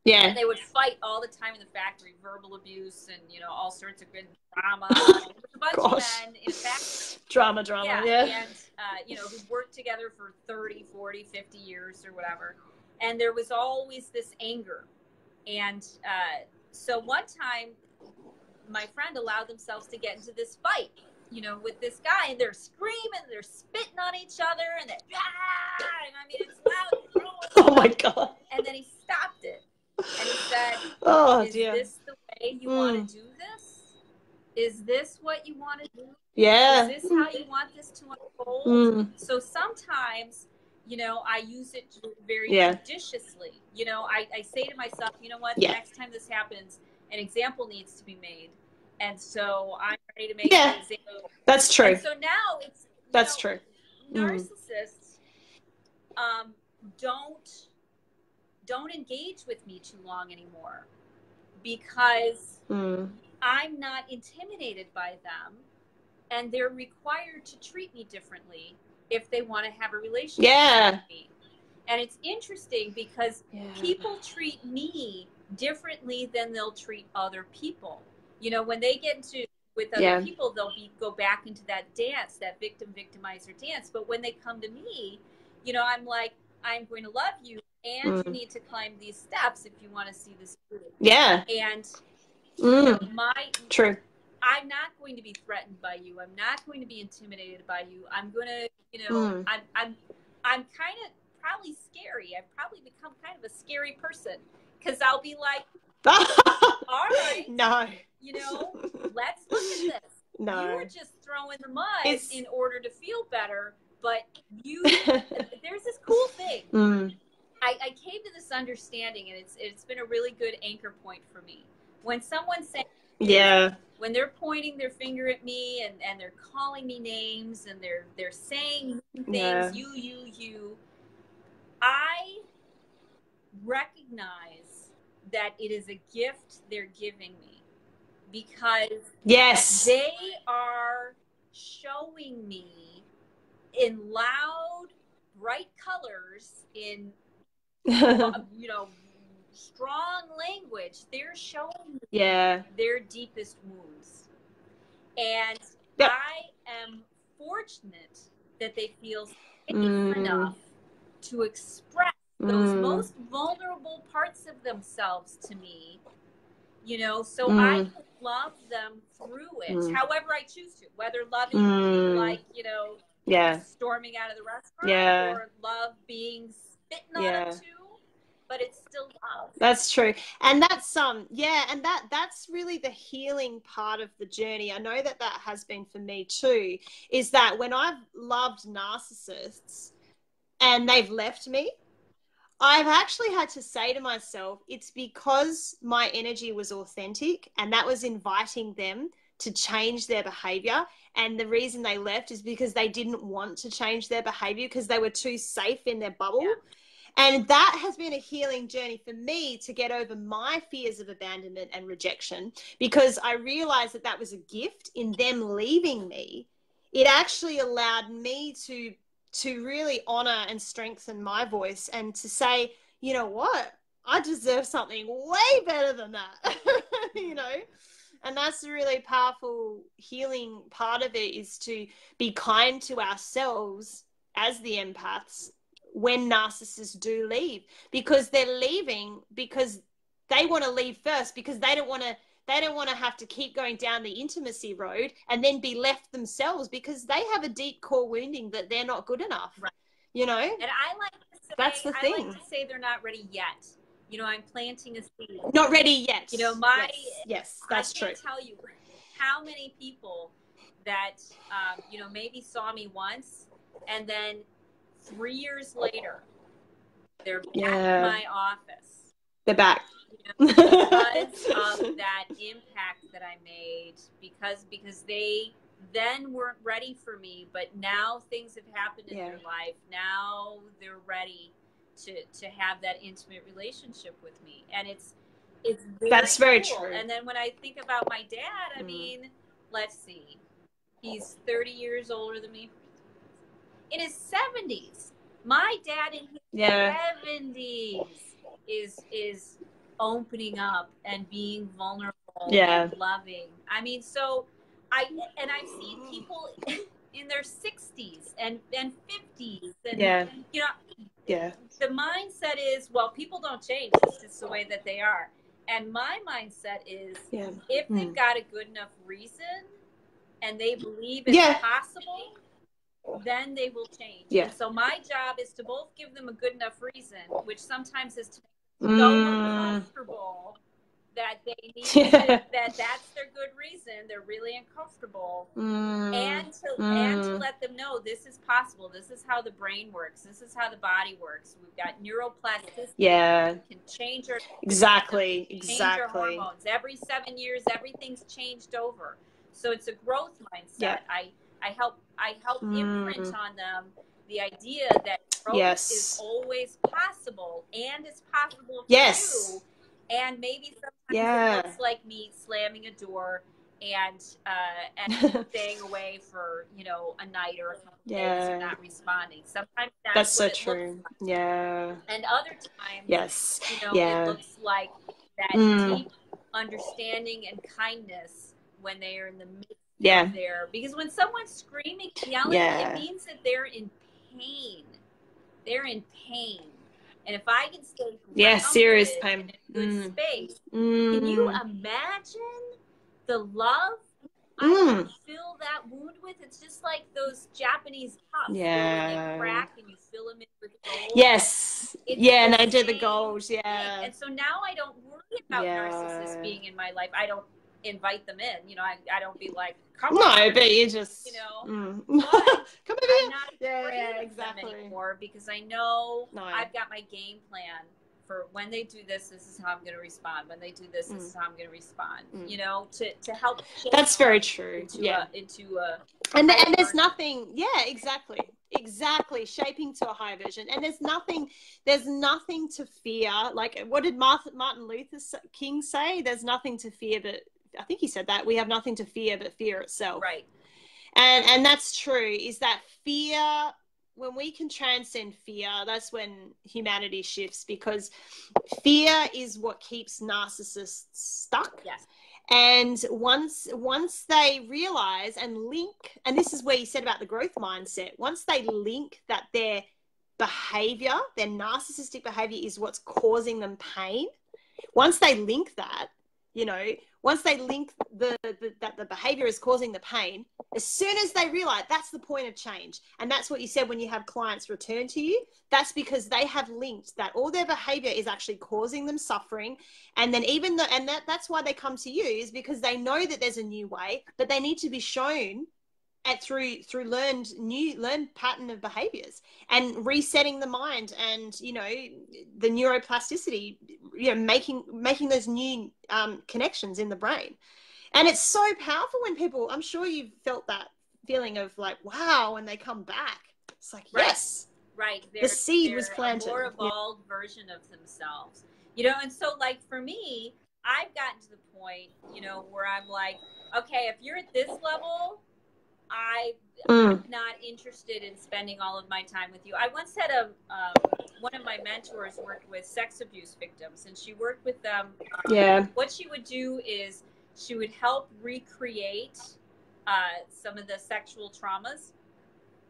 Yeah. And they would fight all the time in the factory, verbal abuse and, you know, all sorts of good drama. There was a bunch of men in a factory. Drama. Yeah. And, you know, who worked together for 30, 40, 50 years or whatever. And there was always this anger. And so one time, my friend allowed themselves to get into this fight, you know, with this guy. And they're screaming, they're spitting on each other. And and I mean, it's loud. Oh, my God. And then he stopped it. And he said, is this the way you want to do this? Is this what you want to do? Yeah. Is this how you want this to unfold? So sometimes, you know, I use it very judiciously. You know, I say to myself, you know what, the next time this happens, an example needs to be made. And so I'm ready to make an example. That's true. And so now it's... That's true. Narcissists don't engage with me too long anymore, because I'm not intimidated by them, and they're required to treat me differently if they want to have a relationship with me. And it's interesting because people treat me differently than they'll treat other people. You know, when they get into with other people, they'll go back into that dance, that victim-victimizer dance. But when they come to me, you know, I'm like, I'm going to love you, and you need to climb these steps if you want to see this through. Yeah. And you know, true. I'm not going to be threatened by you. I'm not going to be intimidated by you. I'm going to, you know, I'm kind of probably scary. I've probably become kind of a scary person, because I'll be like, all right, you know, let's look at this. You were just throwing the mud in order to feel better, but there's this cool thing. I came to this understanding, and it's been a really good anchor point for me. When someone's saying, when they're pointing their finger at me and they're calling me names and they're saying things, you, I recognize that it is a gift they're giving me, because they are showing me in loud, bright colors, in you know, strong language, they're showing me their deepest wounds. And I am fortunate that they feel safe enough to express those most vulnerable parts of themselves to me, you know, so I can love them through it, however I choose to, whether loving like, you know, storming out of the restaurant, or love being spitting on them too. but it's still love. That's true. And that's yeah, and that's really the healing part of the journey. I know that has been for me too, is that when I've loved narcissists and they've left me, I've actually had to say to myself, it's because my energy was authentic and that was inviting them to change their behavior. And the reason they left is because they didn't want to change their behavior because they were too safe in their bubble. Yeah. And that has been a healing journey for me to get over my fears of abandonment and rejection, because I realized that that was a gift in them leaving me. It actually allowed me to really honor and strengthen my voice and to say, you know what, I deserve something way better than that. You know, and that's the really powerful healing part of it, is to be kind to ourselves as the empaths when narcissists do leave, because they're leaving because they want to leave first, because they don't want to have to keep going down the intimacy road and then be left themselves, because they have a deep core wounding that they're not good enough. Right. You know? And I like to say, that's the thing. I like to say they're not ready yet. You know, I'm planting a seed. Not ready yet. You know, yes, that's true. I can't tell you how many people that, you know, maybe saw me once and then 3 years later, they're back in my office. They're back. You know, because of that impact that I made, because they then weren't ready for me, but now things have happened in their life. Now they're ready to have that intimate relationship with me, and it's that's very cool. true. And then when I think about my dad, I mean, let's see, he's 30 years older than me. In his 70s, my dad in his 70s is opening up and being vulnerable and loving. I mean, so I've seen people in their 60s and 50s, and you know, the mindset is, well, people don't change, it's just the way that they are. And my mindset is, if they've got a good enough reason and they believe it's possible, then they will change. And so my job is to both give them a good enough reason, which sometimes is to make them so uncomfortable that they need to, that's their good reason. They're really uncomfortable, and to let them know this is possible. This is how the brain works. This is how the body works. We've got neuroplasticity. We can change our change our hormones every 7 years. Everything's changed over. So it's a growth mindset. I help imprint on them the idea that growth is always possible, and it's possible for you. And maybe sometimes it looks like me slamming a door and staying away for, you know, a night or a couple days or not responding. Sometimes that's so what it true. looks like. And other times, you know, it looks like that deep understanding and kindness when they are in the midst of their, because when someone's screaming, yelling, it means that they're in pain. They're in pain. And if I can stay serious pain in a good space, can you imagine the love I can fill that wound with? It's just like those Japanese cups where they crack and you fill them in with gold. And they do the gold, And so now I don't worry about narcissists being in my life. I don't invite them in. You know, I don't be like, come on. But you just, you know, come over here. I'm not afraid of them anymore, because I know I've got my game plan for when they do this. This is how I'm going to respond. When they do this, this is how I'm going to respond. You know, to help. That's very true. And there's nothing. Exactly. Shaping to a higher version. And there's nothing to fear. Like, what did Martin Luther King say? There's nothing to fear, but I think he said that we have nothing to fear but fear itself. Right. And that's true, is that fear, when we can transcend fear, that's when humanity shifts, because fear is what keeps narcissists stuck. Yes. And once they realize and link, and this is where you said about the growth mindset, once they link that their behavior, their narcissistic behavior, is what's causing them pain, once they link that, you know, once they link that the behavior is causing the pain, as soon as they realize, that's the point of change. And that's what you said when you have clients return to you. That's because they have linked that all their behavior is actually causing them suffering. And then that's why they come to you, is because they know that there's a new way, but they need to be shown through learned pattern of behaviors, and resetting the mind, and, you know, the neuroplasticity, you know, making those new connections in the brain. And it's so powerful when people, I'm sure you've felt that feeling of like, wow, when they come back, it's like, right. yes, right, the seed was they're planted. a more evolved version of themselves, you know. And so, like, for me, I've gotten to the point, you know, where I'm like, okay, if you're at this level, I'm not interested in spending all of my time with you. I once had one of my mentors worked with sex abuse victims, and she worked with them. What she would do is she would help recreate some of the sexual traumas,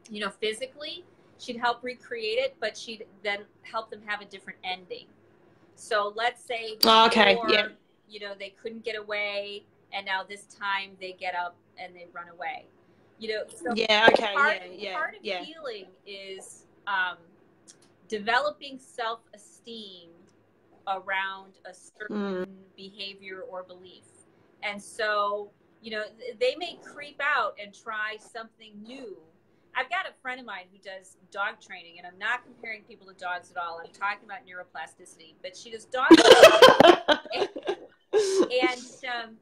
you know, physically. She'd help recreate it, but she'd then help them have a different ending. So let's say before, you know, they couldn't get away, and now this time they get up and they run away. You know, so part of healing is developing self-esteem around a certain behavior or belief. And so, you know, they may creep out and try something new. I've got a friend of mine who does dog training, and I'm not comparing people to dogs at all. I'm talking about neuroplasticity, but she does dog training.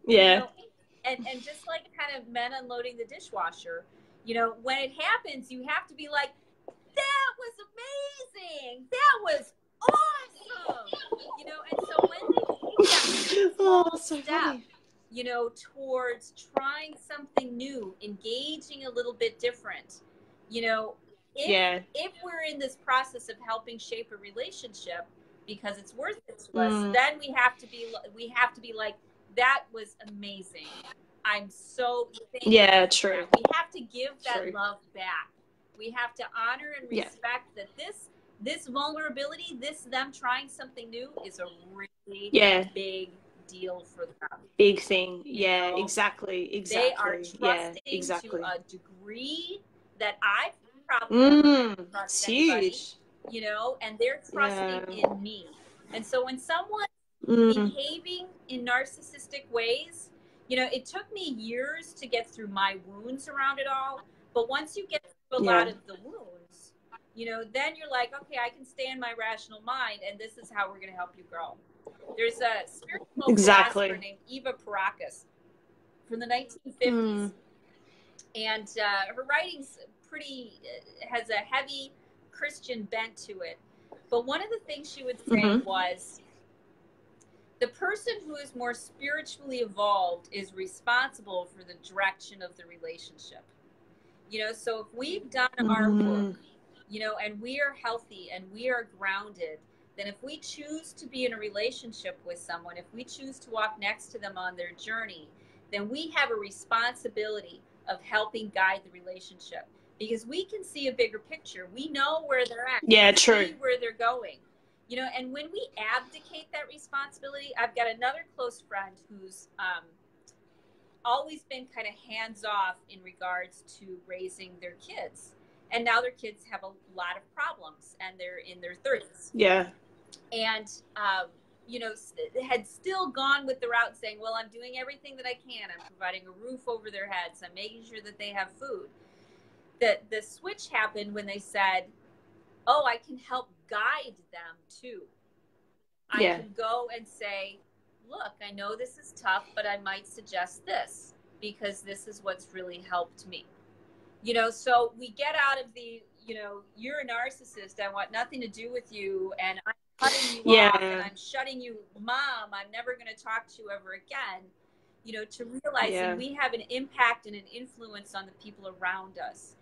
You know, and just like kind of men unloading the dishwasher, you know, when it happens, you have to be like, that was amazing, that was awesome, you know. And so when they take that small step, you know, towards trying something new, engaging a little bit different, you know, if we're in this process of helping shape a relationship because it's worth it to us, then we have to be like, that was amazing, I'm so thankful. True. We have to give that love back. We have to honor and respect that this vulnerability, them trying something new, is a really big deal for them. Big thing. You know? Exactly. They are trusting to a degree that I probably never trust anybody, huge. you know, and they're trusting in me. And so when someone's behaving in narcissistic ways, you know, it took me years to get through my wounds around it all. But once you get through a lot of the wounds, you know, then you're like, okay, I can stay in my rational mind, and this is how we're going to help you grow. There's a spiritual philosopher named Eva Paracas from the 1950s. And her writing's has a heavy Christian bent to it. But one of the things she would say was, the person who is more spiritually evolved is responsible for the direction of the relationship. You know, so if we've done our work, you know, and we are healthy and we are grounded, then if we choose to be in a relationship with someone, if we choose to walk next to them on their journey, then we have a responsibility of helping guide the relationship, because we can see a bigger picture. We know where they're at. We see where they're going. You know, and when we abdicate that responsibility, I've got another close friend who's always been kind of hands-off in regards to raising their kids. And now their kids have a lot of problems, and they're in their 30s. And, you know, had still gone with the route saying, well, I'm doing everything that I can. I'm providing a roof over their heads. I'm making sure that they have food. The switch happened when they said, oh, I can help guide them too. I can go and say, look, I know this is tough, but I might suggest this because this is what's really helped me. You know, so we get out of the, you know, you're a narcissist, I want nothing to do with you, and I'm cutting you off, and I'm shutting you, Mom, I'm never going to talk to you ever again, you know, to realizing we have an impact and an influence on the people around us.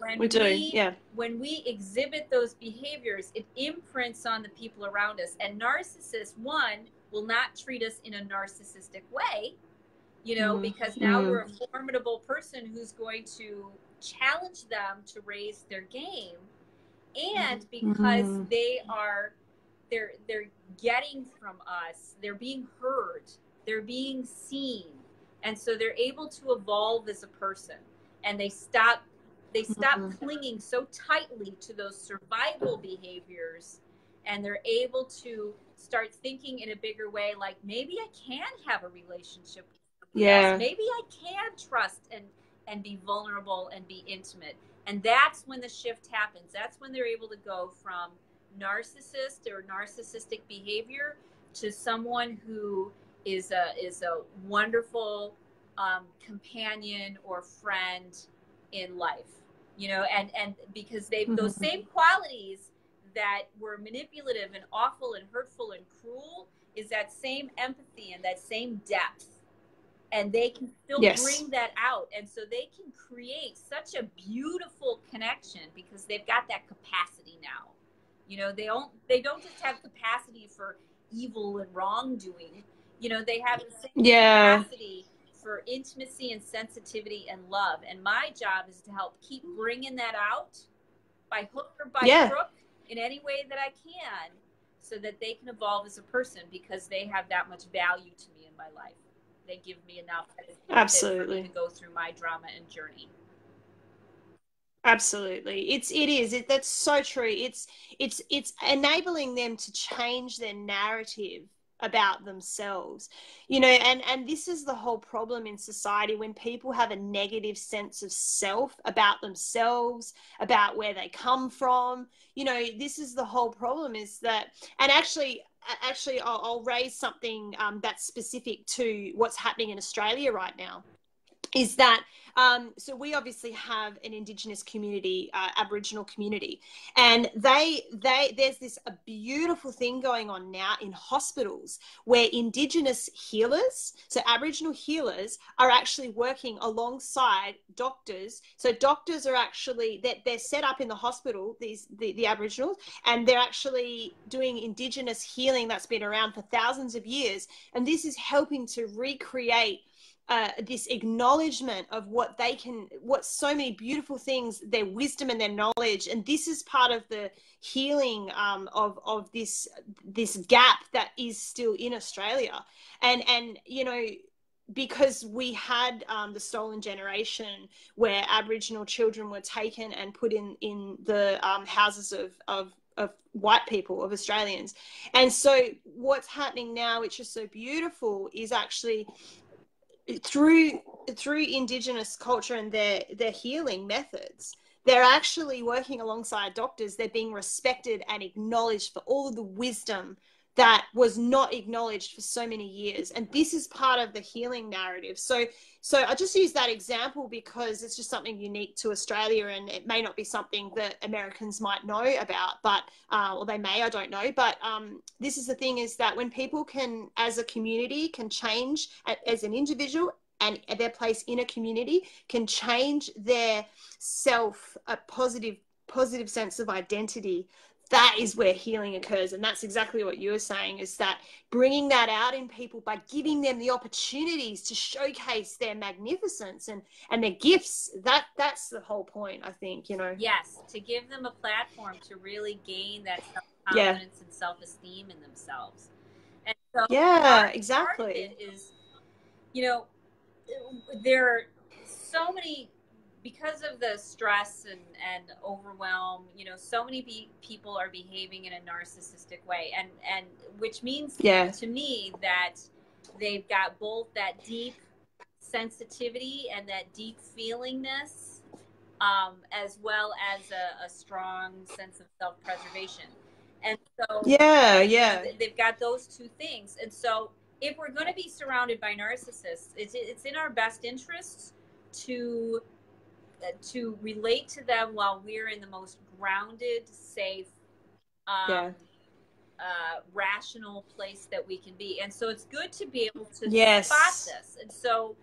And when we exhibit those behaviors, it imprints on the people around us. And narcissists, one, will not treat us in a narcissistic way, you know, because now we're a formidable person who's going to challenge them to raise their game. And because they're getting from us, they're being heard They're being seen. And so they're able to evolve as a person, and they stop clinging so tightly to those survival behaviors, and they're able to start thinking in a bigger way, like maybe I can have a relationship with somebody else. Maybe I can trust and be vulnerable and be intimate. And that's when the shift happens. That's when they're able to go from narcissist or narcissistic behavior to someone who is a wonderful companion or friend in life, you know, and because those same qualities that were manipulative and awful and hurtful and cruel is that same empathy and that same depth, and they can still bring that out, and so they can create such a beautiful connection because they've got that capacity now. You know, they don't just have capacity for evil and wrongdoing. You know, they have the same capacity for intimacy and sensitivity and love. And my job is to help keep bringing that out by hook or by crook in any way that I can, so that they can evolve as a person, because they have that much value to me in my life. They give me enough for me to go through my drama and journey. Absolutely. That's so true. It's enabling them to change their narrative about themselves, you know, and this is the whole problem in society, when people have a negative sense of self, about themselves, about where they come from. You know, this is the whole problem, is that, and actually I'll raise something that's specific to what's happening in Australia right now, is that so we obviously have an Indigenous community, Aboriginal community, and there's this a beautiful thing going on now in hospitals where Indigenous healers, so Aboriginal healers, are actually working alongside doctors. So doctors are actually, they're set up in the hospital, the Aboriginals, and they're actually doing Indigenous healing that's been around for thousands of years, and this is helping to recreate this acknowledgement of what so many beautiful things, their wisdom and their knowledge. And this is part of the healing of this gap that is still in Australia. And you know, because we had the stolen generation where Aboriginal children were taken and put in the houses of white people, of Australians. And so what's happening now, which is so beautiful, is actually through Indigenous culture and their healing methods, they're actually working alongside doctors. They're being respected and acknowledged for all of the wisdom that was not acknowledged for so many years. And this is part of the healing narrative. So I just use that example because it's just something unique to Australia, and it may not be something that Americans might know about, but or they may, I don't know. But this is the thing, is that when people can, as a community, can change as an individual, and their place in a community can change their self, a positive sense of identity, that is where healing occurs. And that's exactly what you were saying, is that bringing that out in people by giving them the opportunities to showcase their magnificence and their gifts. That's the whole point, I think, you know. Yes, to give them a platform to really gain that self-confidence and self-esteem in themselves. And so exactly. Part of it is, you know, there are so many, because of the stress and overwhelm, you know, so many people are behaving in a narcissistic way, and which means to me that they've got both that deep sensitivity and that deep feelingness, as well as a strong sense of self-preservation. And so they've got those two things. And so if we're going to be surrounded by narcissists, it's in our best interests to relate to them while we're in the most grounded, safe, rational place that we can be. And so it's good to be able to spot this. And so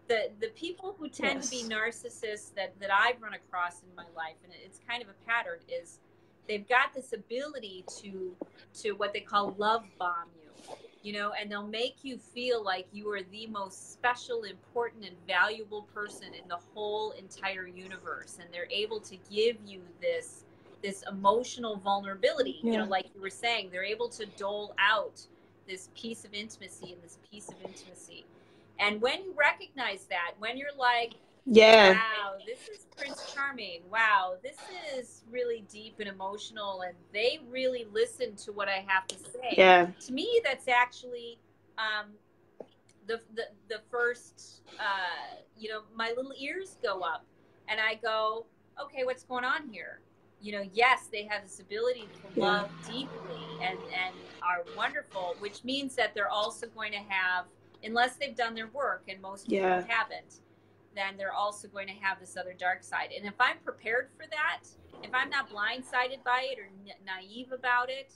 the people who tend to be narcissists that I've run across in my life, and it's kind of a pattern, is they've got this ability to what they call love bomb you know, and they'll make you feel like you are the most special, important, and valuable person in the whole entire universe. And they're able to give you this emotional vulnerability, you know, like you were saying. They're able to dole out this piece of intimacy and this piece of intimacy. And when you recognize that, when you're like, yeah, wow, this is Prince Charming. Wow, this is really deep and emotional, and they really listen to what I have to say. yeah, To me, that's actually the first, you know, my little ears go up, and I go, okay, what's going on here? You know, yes, they have this ability to love deeply and are wonderful, which means that they're also going to have, unless they've done their work, and most people haven't, then they're also going to have this other dark side. And if I'm prepared for that, if I'm not blindsided by it or naive about it,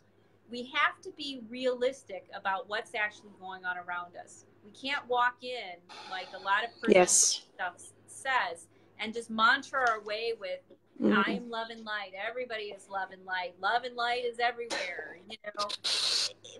we have to be realistic about what's actually going on around us. We can't walk in like a lot of personal stuff says and just mantra our way with, I am love and light. Everybody is love and light. Love and light is everywhere, you know,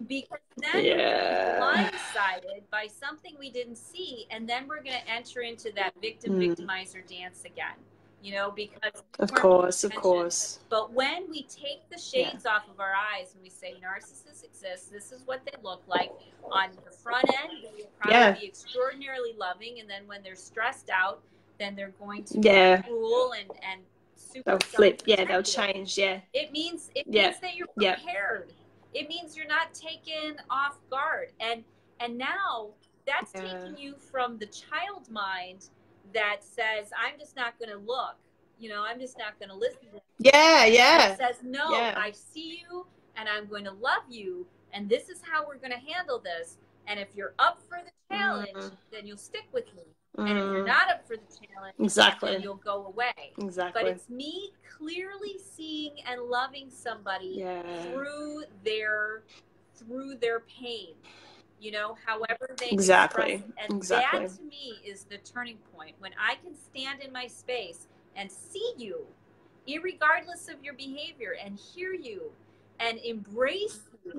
because then we're blindsided by something we didn't see, and then we're going to enter into that victimizer dance again, you know, because of course. But when we take the shades off of our eyes and we say narcissists exist, this is what they look like. On the front end, they will probably be extraordinarily loving, and then when they're stressed out, then they're going to be cruel and super. They'll flip. They'll change. It means that you're prepared. It means you're not taken off guard, and now that's taking you from the child mind that says, I'm just not going to look, you know, I'm just not going to listen to them. It says, no, I see you, and I'm going to love you, and this is how we're going to handle this, and if you're up for the challenge, then you'll stick with me. And if you're not up for the challenge, then you'll go away. But it's me clearly seeing and loving somebody through their pain, you know, however they express it. And that to me is the turning point. When I can stand in my space and see you, irregardless of your behavior, and hear you and embrace you,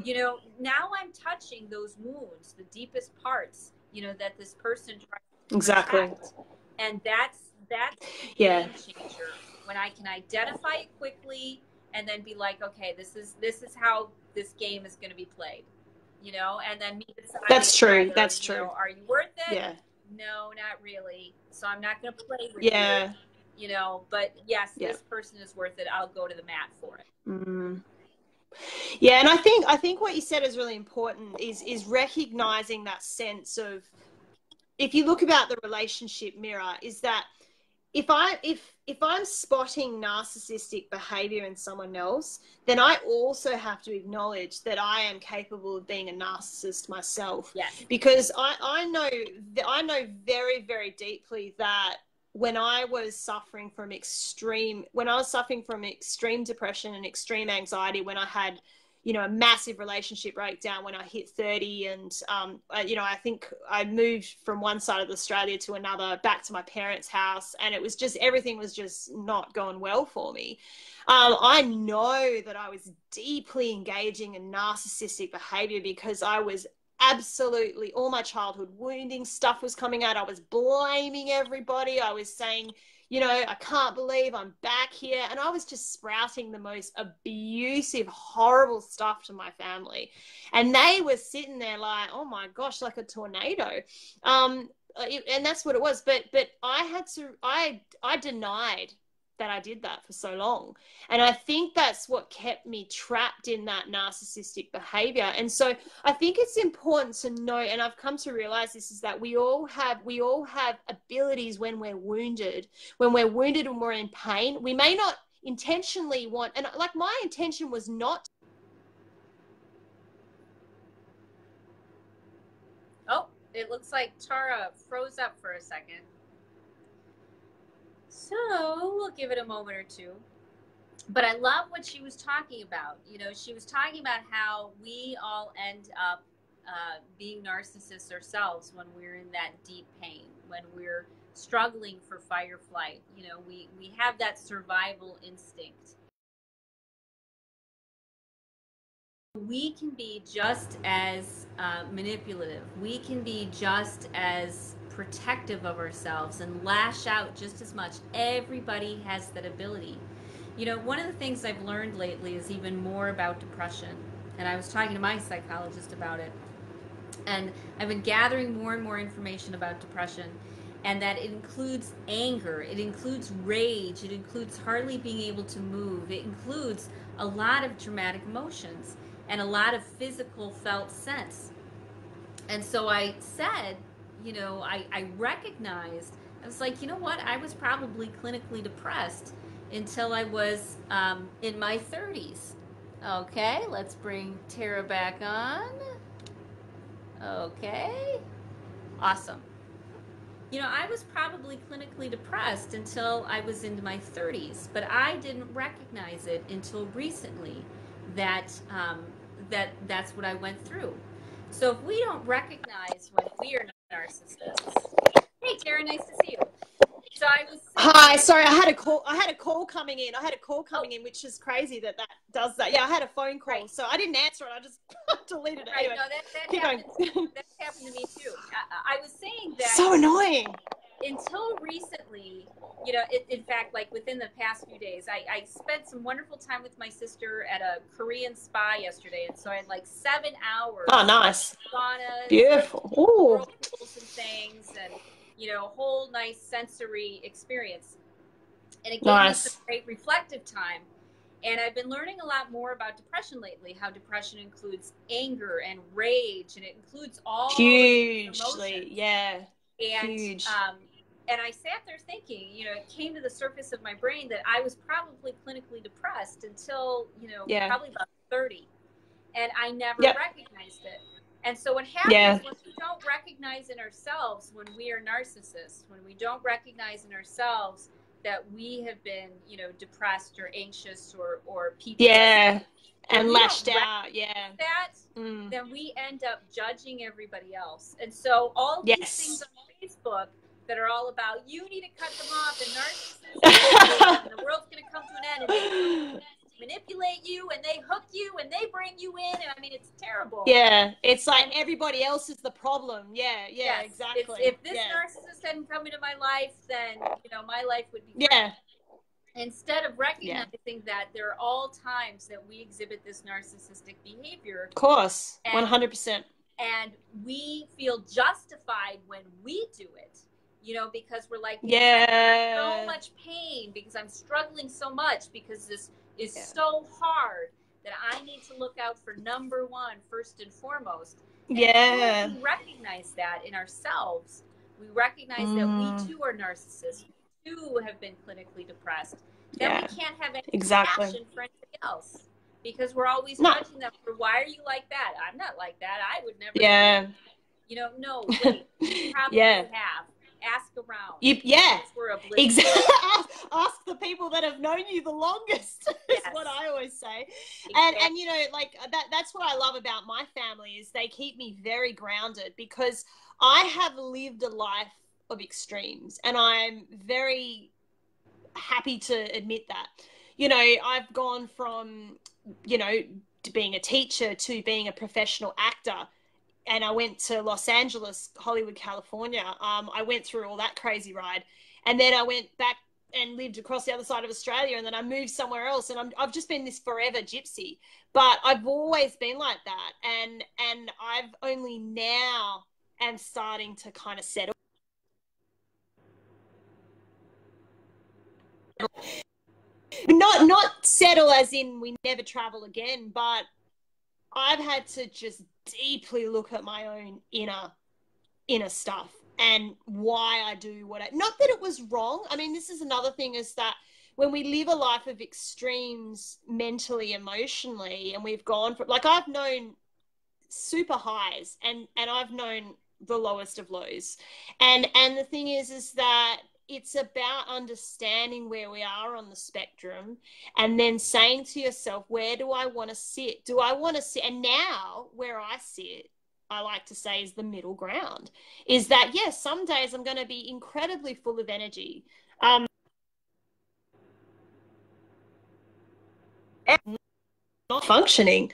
you know, now I'm touching those wounds, the deepest parts, you know, that this person tries to protect. And that's a game changer, when I can identify it quickly and then be like, okay, this is how this game is going to be played, you know, and then me decide. That's true. You know, are you worth it? No, not really. So I'm not going to play with you. You know, but yes, this person is worth it. I'll go to the mat for it. Yeah, and I think what you said is really important, is recognizing that sense of, if you look about the relationship mirror, is that if I'm spotting narcissistic behavior in someone else, then I also have to acknowledge that I am capable of being a narcissist myself. Because I know very, very deeply that when I was suffering from extreme depression and extreme anxiety, when I had, you know, a massive relationship breakdown when I hit 30, and you know, I think I moved from one side of Australia to another, back to my parents' house, and it was just, everything was just not going well for me. I know that I was deeply engaging in narcissistic behavior, because I was absolutely, all my childhood wounding stuff was coming out. I was blaming everybody. I was saying, you know, I can't believe I'm back here. And I was just sprouting the most abusive, horrible stuff to my family. And they were sitting there like, oh my gosh, like a tornado. And that's what it was. But I denied that I did that for so long. And I think that's what kept me trapped in that narcissistic behavior. And so I think it's important to know, and I've come to realize this, is that we all have abilities when we're wounded. When we're wounded and we're in pain, we may not intentionally want, and like my intention was not. Oh, it looks like Tara froze up for a second. So we'll give it a moment or two. But I love what she was talking about. You know, she was talking about how we all end up being narcissists ourselves when we're in that deep pain, when we're struggling for fight or flight. You know, we have that survival instinct. We can be just as manipulative. We can be just as protective of ourselves and lash out just as much. Everybody has that ability. You know, one of the things I've learned lately is even more about depression. And I was talking to my psychologist about it. And I've been gathering more and more information about depression, and that it includes anger, it includes rage, it includes hardly being able to move, it includes a lot of dramatic emotions and a lot of physical felt sense. And so I said, I recognized, I was like, you know what, I was probably clinically depressed until I was in my 30s. Okay, let's bring Tara back on. Okay, awesome. I was probably clinically depressed until I was into my 30s, but I didn't recognize it until recently that that's what I went through. So if we don't recognize when we are narcissists, hey Tara, nice to see you. So I was Hi, sorry, I had a call coming in. In, which is crazy that does that. Yeah, I had a phone call, right. So I didn't answer it. I just deleted it. Right, anyway, that happened to me too. I was saying that. So annoying. Until recently, in fact, like within the past few days, I spent some wonderful time with my sister at a Korean spa yesterday, and so I had like 7 hours. Oh, nice. Saunas, beautiful. Ooh. Whirlpools and things, and a whole nice sensory experience. And it gave me some great reflective time. And I've been learning a lot more about depression lately, how depression includes anger and rage, and it includes all hugely, yeah. And huge. And I sat there thinking, it came to the surface of my brain that I was probably clinically depressed until, probably about 30. And I never recognized it. And so what happens when we don't recognize in ourselves when we are narcissists, when we don't recognize in ourselves that we have been, depressed or anxious or people. Yeah. And lashed out. Then we end up judging everybody else. And so all these things on Facebook that are all about, you need to cut them off, and narcissists, and the world's going to come to an end, and they manipulate you, and they hook you, and they bring you in, and I mean, it's terrible. Yeah, it's like everybody else is the problem. Yeah, exactly. If this narcissist hadn't come into my life, then, my life would be great. Instead of recognizing that there are all times that we exhibit this narcissistic behavior. Of course, 100%. And we feel justified when we do it, because we're like, so much pain, because I'm struggling so much, because this is so hard that I need to look out for number one, first and foremost. And we recognize that in ourselves. We recognize that we too are narcissists. Who have been clinically depressed, then we can't have any passion for anything else, because we're always judging them for, why are you like that? I'm not like that. I would never. No, wait. You probably have. Ask around. Exactly. Ask the people that have known you the longest. Is what I always say. Exactly. And like that's what I love about my family, is they keep me very grounded, because I have lived a life of extremes, and I'm very happy to admit that. I've gone from to being a teacher to being a professional actor, and I went to Los Angeles, Hollywood, California. I went through all that crazy ride, and then I went back and lived across the other side of Australia, and then I moved somewhere else, and I've just been this forever gypsy. But I've always been like that, and I've only now am starting to kind of settle. Not settle as in we never travel again, but I've had to just deeply look at my own inner stuff and why I do what I, not that it was wrong. I mean, this is another thing, is that when we live a life of extremes mentally, emotionally, and we've gone for, like, I've known super highs and I've known the lowest of lows. And the thing is that it's about understanding where we are on the spectrum, and then saying to yourself, where do I want to sit? Do I want to sit? And now where I sit, I like to say, is the middle ground, is that, yes, some days I'm going to be incredibly full of energy. Not functioning.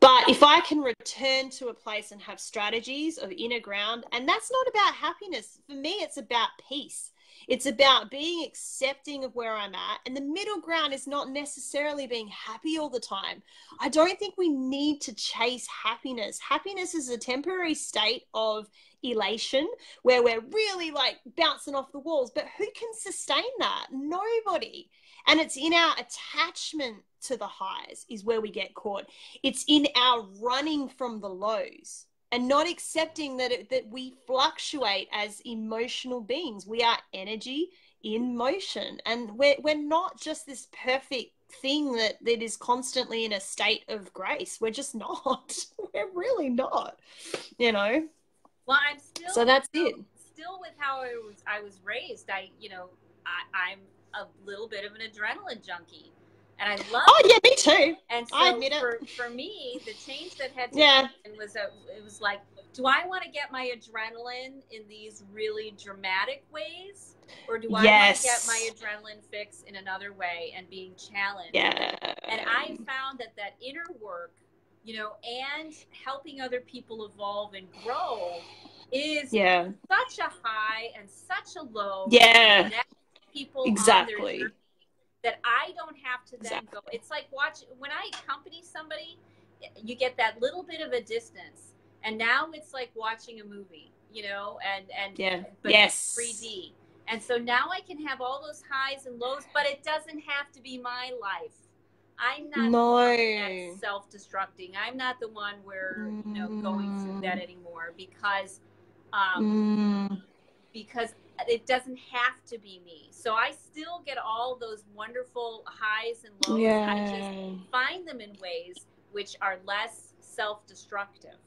But if I can return to a place and have strategies of inner ground, and that's not about happiness. For me, it's about peace. It's about being accepting of where I'm at. And the middle ground is not necessarily being happy all the time. I don't think we need to chase happiness. Happiness is a temporary state of elation where we're really like bouncing off the walls. But who can sustain that? Nobody. And it's in our attachment to the highs is where we get caught. It's in our running from the lows and not accepting that we fluctuate as emotional beings. We are energy in motion, and we're not just this perfect thing that is constantly in a state of grace. We're just not. We're really not, you know. Well, I'm still, so that's it. Still with how I was raised. I'm a little bit of an adrenaline junkie, and I love. Oh yeah, me too. And so I admit it. For me, the change that had to happen was it was like, do I want to get my adrenaline in these really dramatic ways, or do I want to get my adrenaline fix in another way and being challenged? Yeah. And I found that inner work, you know, and helping other people evolve and grow is such a high and such a low. Yeah. People exactly. on their journey that I don't have to then go. It's like when I accompany somebody, you get that little bit of a distance, and now it's like watching a movie, you know, but it's 3D. And so now I can have all those highs and lows, but it doesn't have to be my life. I'm not the one that's self-destructing. I'm not the one where, you know, going through that anymore because it doesn't have to be me. So I still get all those wonderful highs and lows. Yeah. I just find them in ways which are less self-destructive.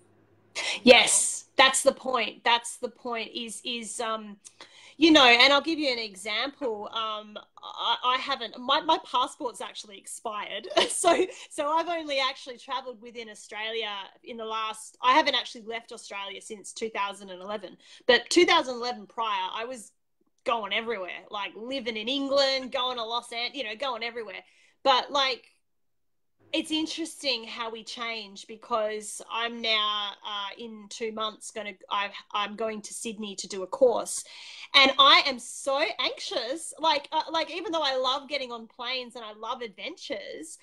Yes, that's the point. That's the point is you know, and I'll give you an example. I haven't, my passport's actually expired. So I've only actually traveled within Australia I haven't actually left Australia since 2011. But 2011 prior, I was going everywhere, like living in England, going to Los Angeles, you know, going everywhere. But like, it's interesting how we change because I'm now in 2 months I'm going to Sydney to do a course, and I am so anxious. Like even though I love getting on planes and I love adventures,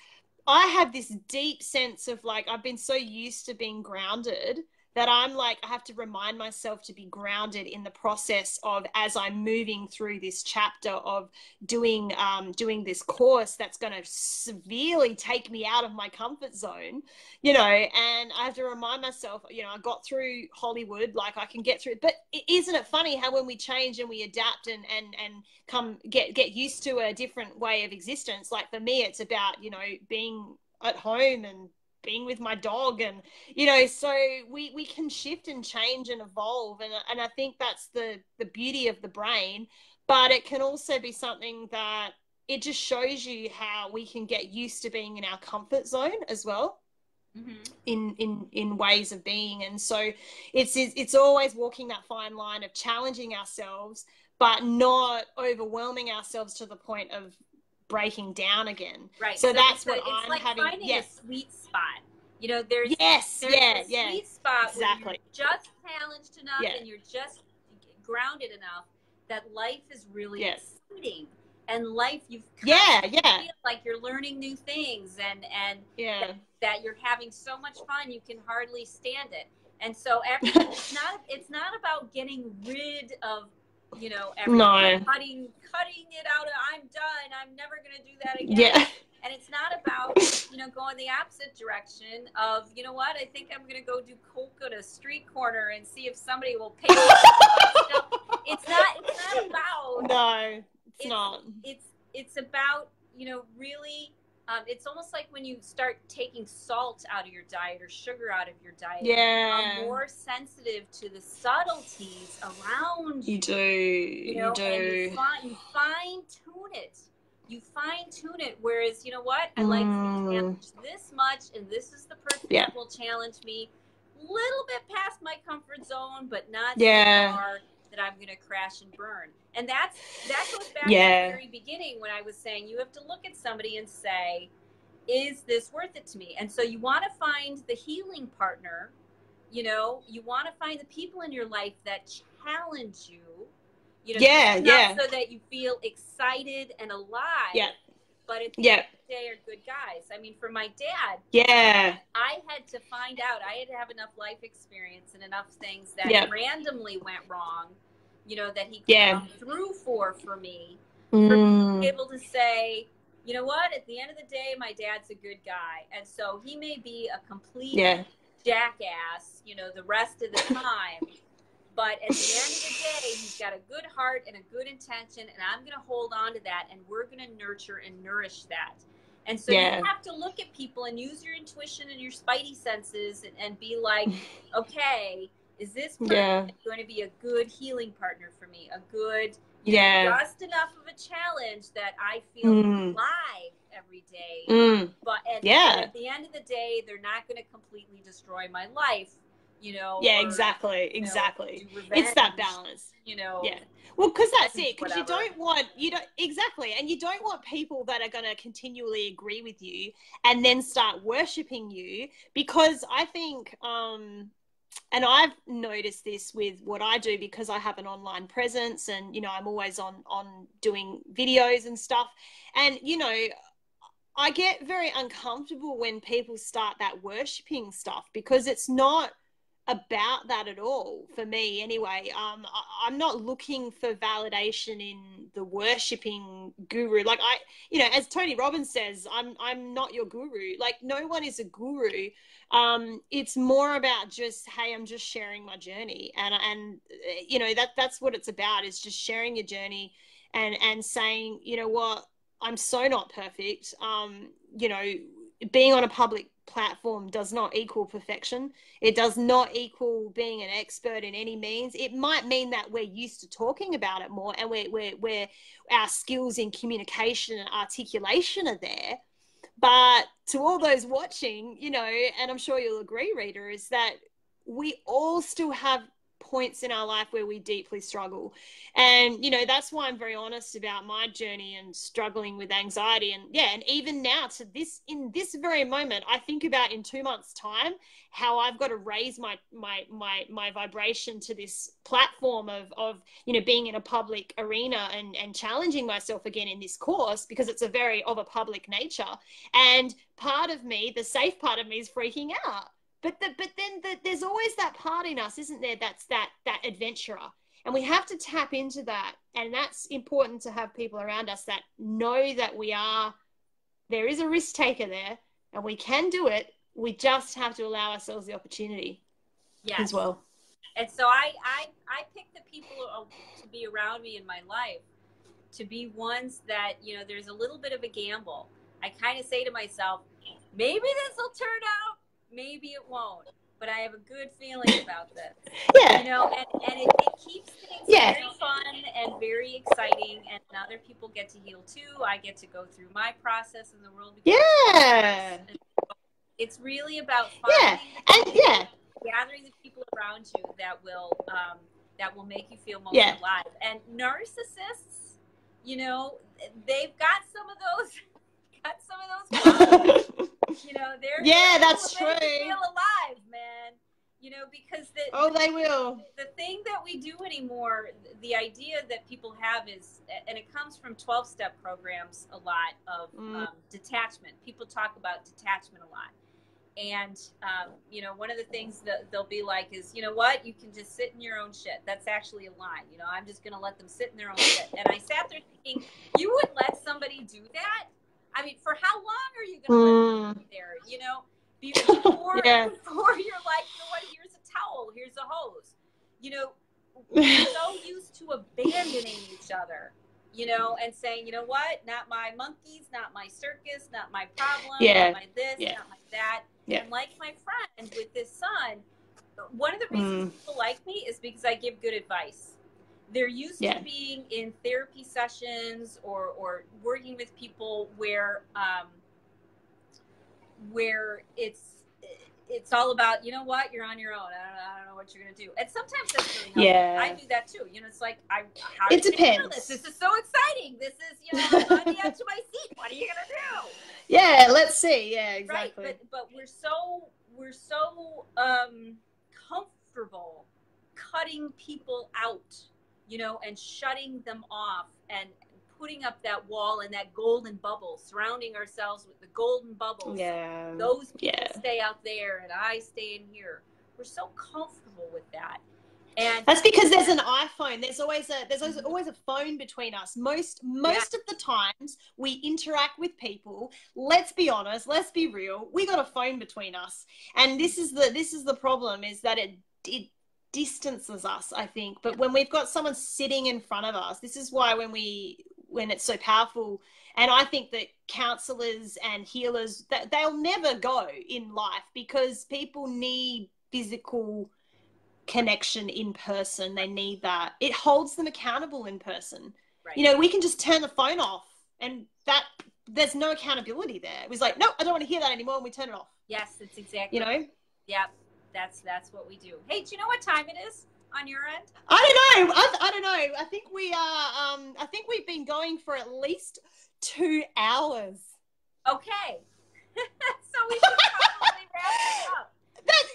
I have this deep sense of like I've been so used to being grounded that I'm like I have to remind myself to be grounded in the process of as I'm moving through this chapter of doing this course that's going to severely take me out of my comfort zone, you know, and I have to remind myself, you know, I got through Hollywood, like I can get through it. But isn't it funny how when we change and we adapt and come get used to a different way of existence, like for me it's about, you know, being at home and being with my dog, and you know, so we can shift and change and evolve, and I think that's the beauty of the brain. But it can also be something that it just shows you how we can get used to being in our comfort zone as well, in ways of being. And so it's always walking that fine line of challenging ourselves but not overwhelming ourselves to the point of breaking down again. Right. So that's what it's I'm like having. Finding a sweet spot. You know, there's a sweet spot where you're just challenged enough and you're just grounded enough that life is really exciting. And life, you feel like you're learning new things and that you're having so much fun you can hardly stand it. And so it's not about getting rid of, you know, everything. Cutting it out. I'm done. I'm never going to do that again. Yeah. And it's not about, you know, going the opposite direction of, you know what, I think I'm going to go do coke at a street corner and see if somebody will pay me. It's not about. No, it's not. It's about, you know, really, it's almost like when you start taking salt out of your diet or sugar out of your diet. You become more sensitive to the subtleties around you. You do. You know, do. And you fine tune it. You fine tune it. Whereas, you know what? I like to be challenged this much, and this is the person that will challenge me a little bit past my comfort zone, but not so far that I'm going to crash and burn. And that goes back to the very beginning when I was saying you have to look at somebody and say, is this worth it to me? And so you want to find the healing partner. You know, you want to find the people in your life that challenge you. You know, Yeah, just enough so that you feel excited and alive. Yeah. But at the end of the day, are good guys. I mean, for my dad, I had to find out. I had to have enough life experience and enough things that randomly went wrong, you know, that he could come through for me. For me to be able to say, you know what, at the end of the day, my dad's a good guy. And so he may be a complete jackass, you know, the rest of the time. But at the end of the day, he's got a good heart and a good intention, and I'm going to hold on to that, and we're going to nurture and nourish that. And so you have to look at people and use your intuition and your spidey senses and be like, okay, is this person going to be a good healing partner for me? A good, you know, just enough of a challenge that I feel alive every day. But at the end of the day, they're not going to completely destroy my life. You know, exactly. It's that balance, you know. Well, because that's it. Because you don't want and you don't want people that are going to continually agree with you and then start worshiping you. Because I think, and I've noticed this with what I do, because I have an online presence, and you know, I'm always on doing videos and stuff, and you know, I get very uncomfortable when people start that worshiping stuff, because it's not about that at all for me anyway. I'm not looking for validation in the worshipping guru. Like, I, you know, as Tony Robbins says, I'm not your guru. Like, no one is a guru. It's more about just, hey, I'm just sharing my journey, and you know, that's what it's about, is just sharing your journey and saying, you know what, I'm so not perfect. You know, being on a public platform does not equal perfection. It does not equal being an expert in any means. It might mean that we're used to talking about it more, and we're our skills in communication and articulation are there. But to all those watching, you know, and I'm sure you'll agree, Rita, is that we all still have points in our life where we deeply struggle. And you know, that's why I'm very honest about my journey and struggling with anxiety. And and even now, to this, in this very moment, I think about in 2 months' time how I've got to raise my vibration to this platform of you know, being in a public arena and challenging myself again in this course, because it's a very of a public nature. And part of me, the safe part of me, is freaking out. But then there's always that part in us, isn't there? That's that adventurer. And we have to tap into that. And that's important, to have people around us that know that there is a risk taker there, and we can do it. We just have to allow ourselves the opportunity as well. And so I pick the people to be around me in my life to be ones that, you know, there's a little bit of a gamble. I kind of say to myself, maybe this will turn out, maybe it won't, but I have a good feeling about this. You know, and it keeps things very fun and very exciting, and other people get to heal too. I get to go through my process, and the world becomes it's really about gathering the people around you that will make you feel most alive. And narcissists, you know, they've got some of those problems. You know, they're that's true. Feel alive, man. You know, because they will. The thing that we do anymore, the idea that people have is, and it comes from 12-step programs, a lot of detachment. People talk about detachment a lot. And, you know, one of the things that they'll be like is, you know what, you can just sit in your own shit. That's actually a line. You know, I'm just going to let them sit in their own shit. And I sat there thinking, you would let somebody do that? I mean, for how long are you going to let them be there? You know, before you're like, you know what, here's a towel, here's a hose. You know, we're so used to abandoning each other, you know, and saying, you know what, not my monkeys, not my circus, not my problem, not my this, not my that. And like my friend with this son, one of the reasons people like me is because I give good advice. They're used to being in therapy sessions or working with people where it's all about, you know what, you're on your own. I don't know what you're going to do. And sometimes that's really helpful. I do that too. You know, it's like, it depends. This is so exciting. This is, you know, I'm on the edge of my seat. What are you going to do? Yeah, let's see. Yeah, exactly. Right, but we're so comfortable cutting people out. and shutting them off and putting up that wall and that golden bubble, surrounding ourselves with the golden bubbles. Yeah. Those people stay out there and I stay in here. We're so comfortable with that. And that's because there's an iPhone. There's always a phone between us. Most of the times we interact with people. Let's be honest. Let's be real. We got a phone between us, and this is the problem, is that it distances us, I think. But when we've got someone sitting in front of us, this is why when it's so powerful. And I think that counselors and healers, that they'll never go in life, because people need physical connection in person. They need that. It holds them accountable in person. Right. We can just turn the phone off, and that there's no accountability there. It was like, no, I don't want to hear that anymore, and we turn it off. Yes, it's exactly. Yep, that's what we do. Hey, do you know what time it is on your end? I don't know. I don't know. I think we are. I think we've been going for at least 2 hours. Okay, so we should probably wrap it up.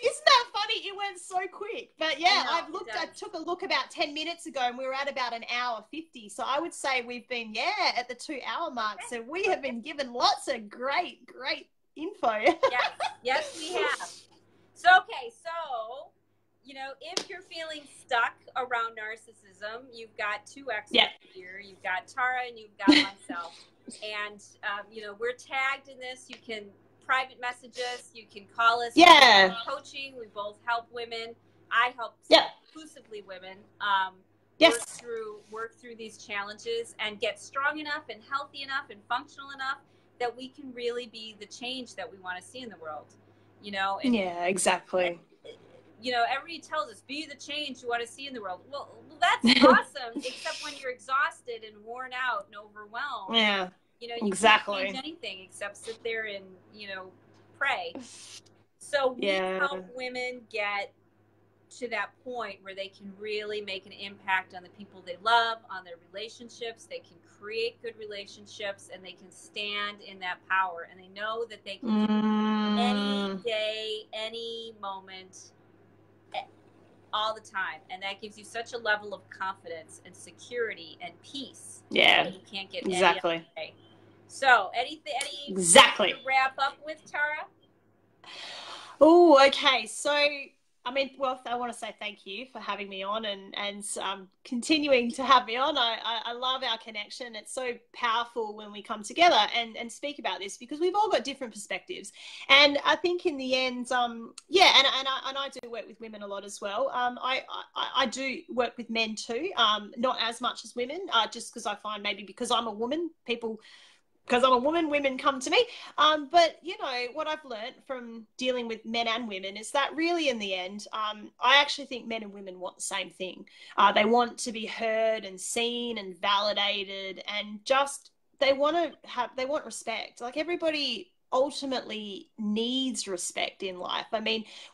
Isn't that funny? It went so quick. But yeah, I took a look about 10 minutes ago, and we were at about an hour 50. So I would say we've been, at the 2 hour mark. So we have been given lots of great info. Yes, we have. So, okay. So, if you're feeling stuck around narcissism, you've got 2 experts here. You've got Tara and you've got myself. And, we're tagged in this. You can private message us, you can call us. Coaching, we both help women. I help exclusively women work through these challenges and get strong enough and healthy enough and functional enough that we can really be the change that we want to see in the world. Exactly. Everybody tells us, be the change you want to see in the world. Well, that's awesome, except when you're exhausted and worn out and overwhelmed. Yeah. You can't change anything except sit there and, pray. So we help women get to that point where they can really make an impact on the people they love, on their relationships. They can create good relationships, and they can stand in that power. And they know that they can any day, any moment, all the time. And that gives you such a level of confidence and security and peace. Yeah, that you can't get exactly. any other day. So, any to wrap up with, Tara? Oh, okay. So, I want to say thank you for having me on and continuing to have me on. I love our connection. It's so powerful when we come together and speak about this, because we've all got different perspectives. And I think in the end, and I do work with women a lot as well. I do work with men too, not as much as women, just because I find maybe because I'm a woman, women come to me. But, what I've learned from dealing with men and women is that really in the end, I actually think men and women want the same thing. They want to be heard and seen and validated, and just they want respect. Like, everybody ultimately needs respect in life.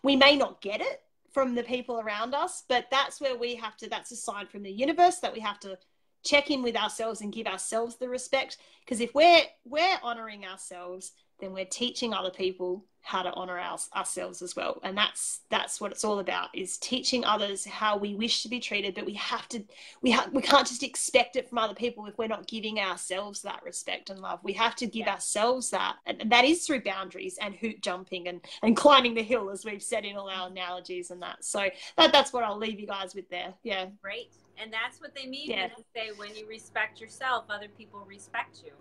We may not get it from the people around us, but that's where that's a sign from the universe that we have to check in with ourselves and give ourselves the respect. Because if we're honoring ourselves, then we're teaching other people how to honor ourselves as well. And that's what it's all about, is teaching others how we wish to be treated. But we can't just expect it from other people if we're not giving ourselves that respect and love. We have to give ourselves that, and that is through boundaries and hoop jumping and climbing the hill, as we've said in all our analogies and that. So that's what I'll leave you guys with there. Yeah, great. And that's what they mean when they say, when you respect yourself, other people respect you.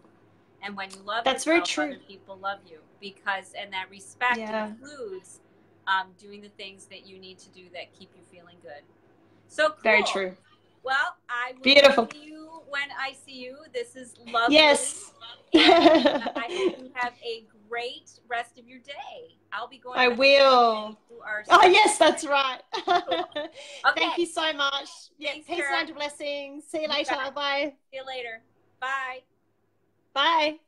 And when you love yourself, other people love you. And that respect includes doing the things that you need to do that keep you feeling good. So cool. Very true. Well, I will see you when I see you. This is lovely. Yes. I hope you have a great rest of your day. I'll be going. I will. Oh, yes, that's right. Cool. Okay. Thank you so much. Yeah, Thanks, peace and blessings. See you later. Bye. See you later. Bye. Bye.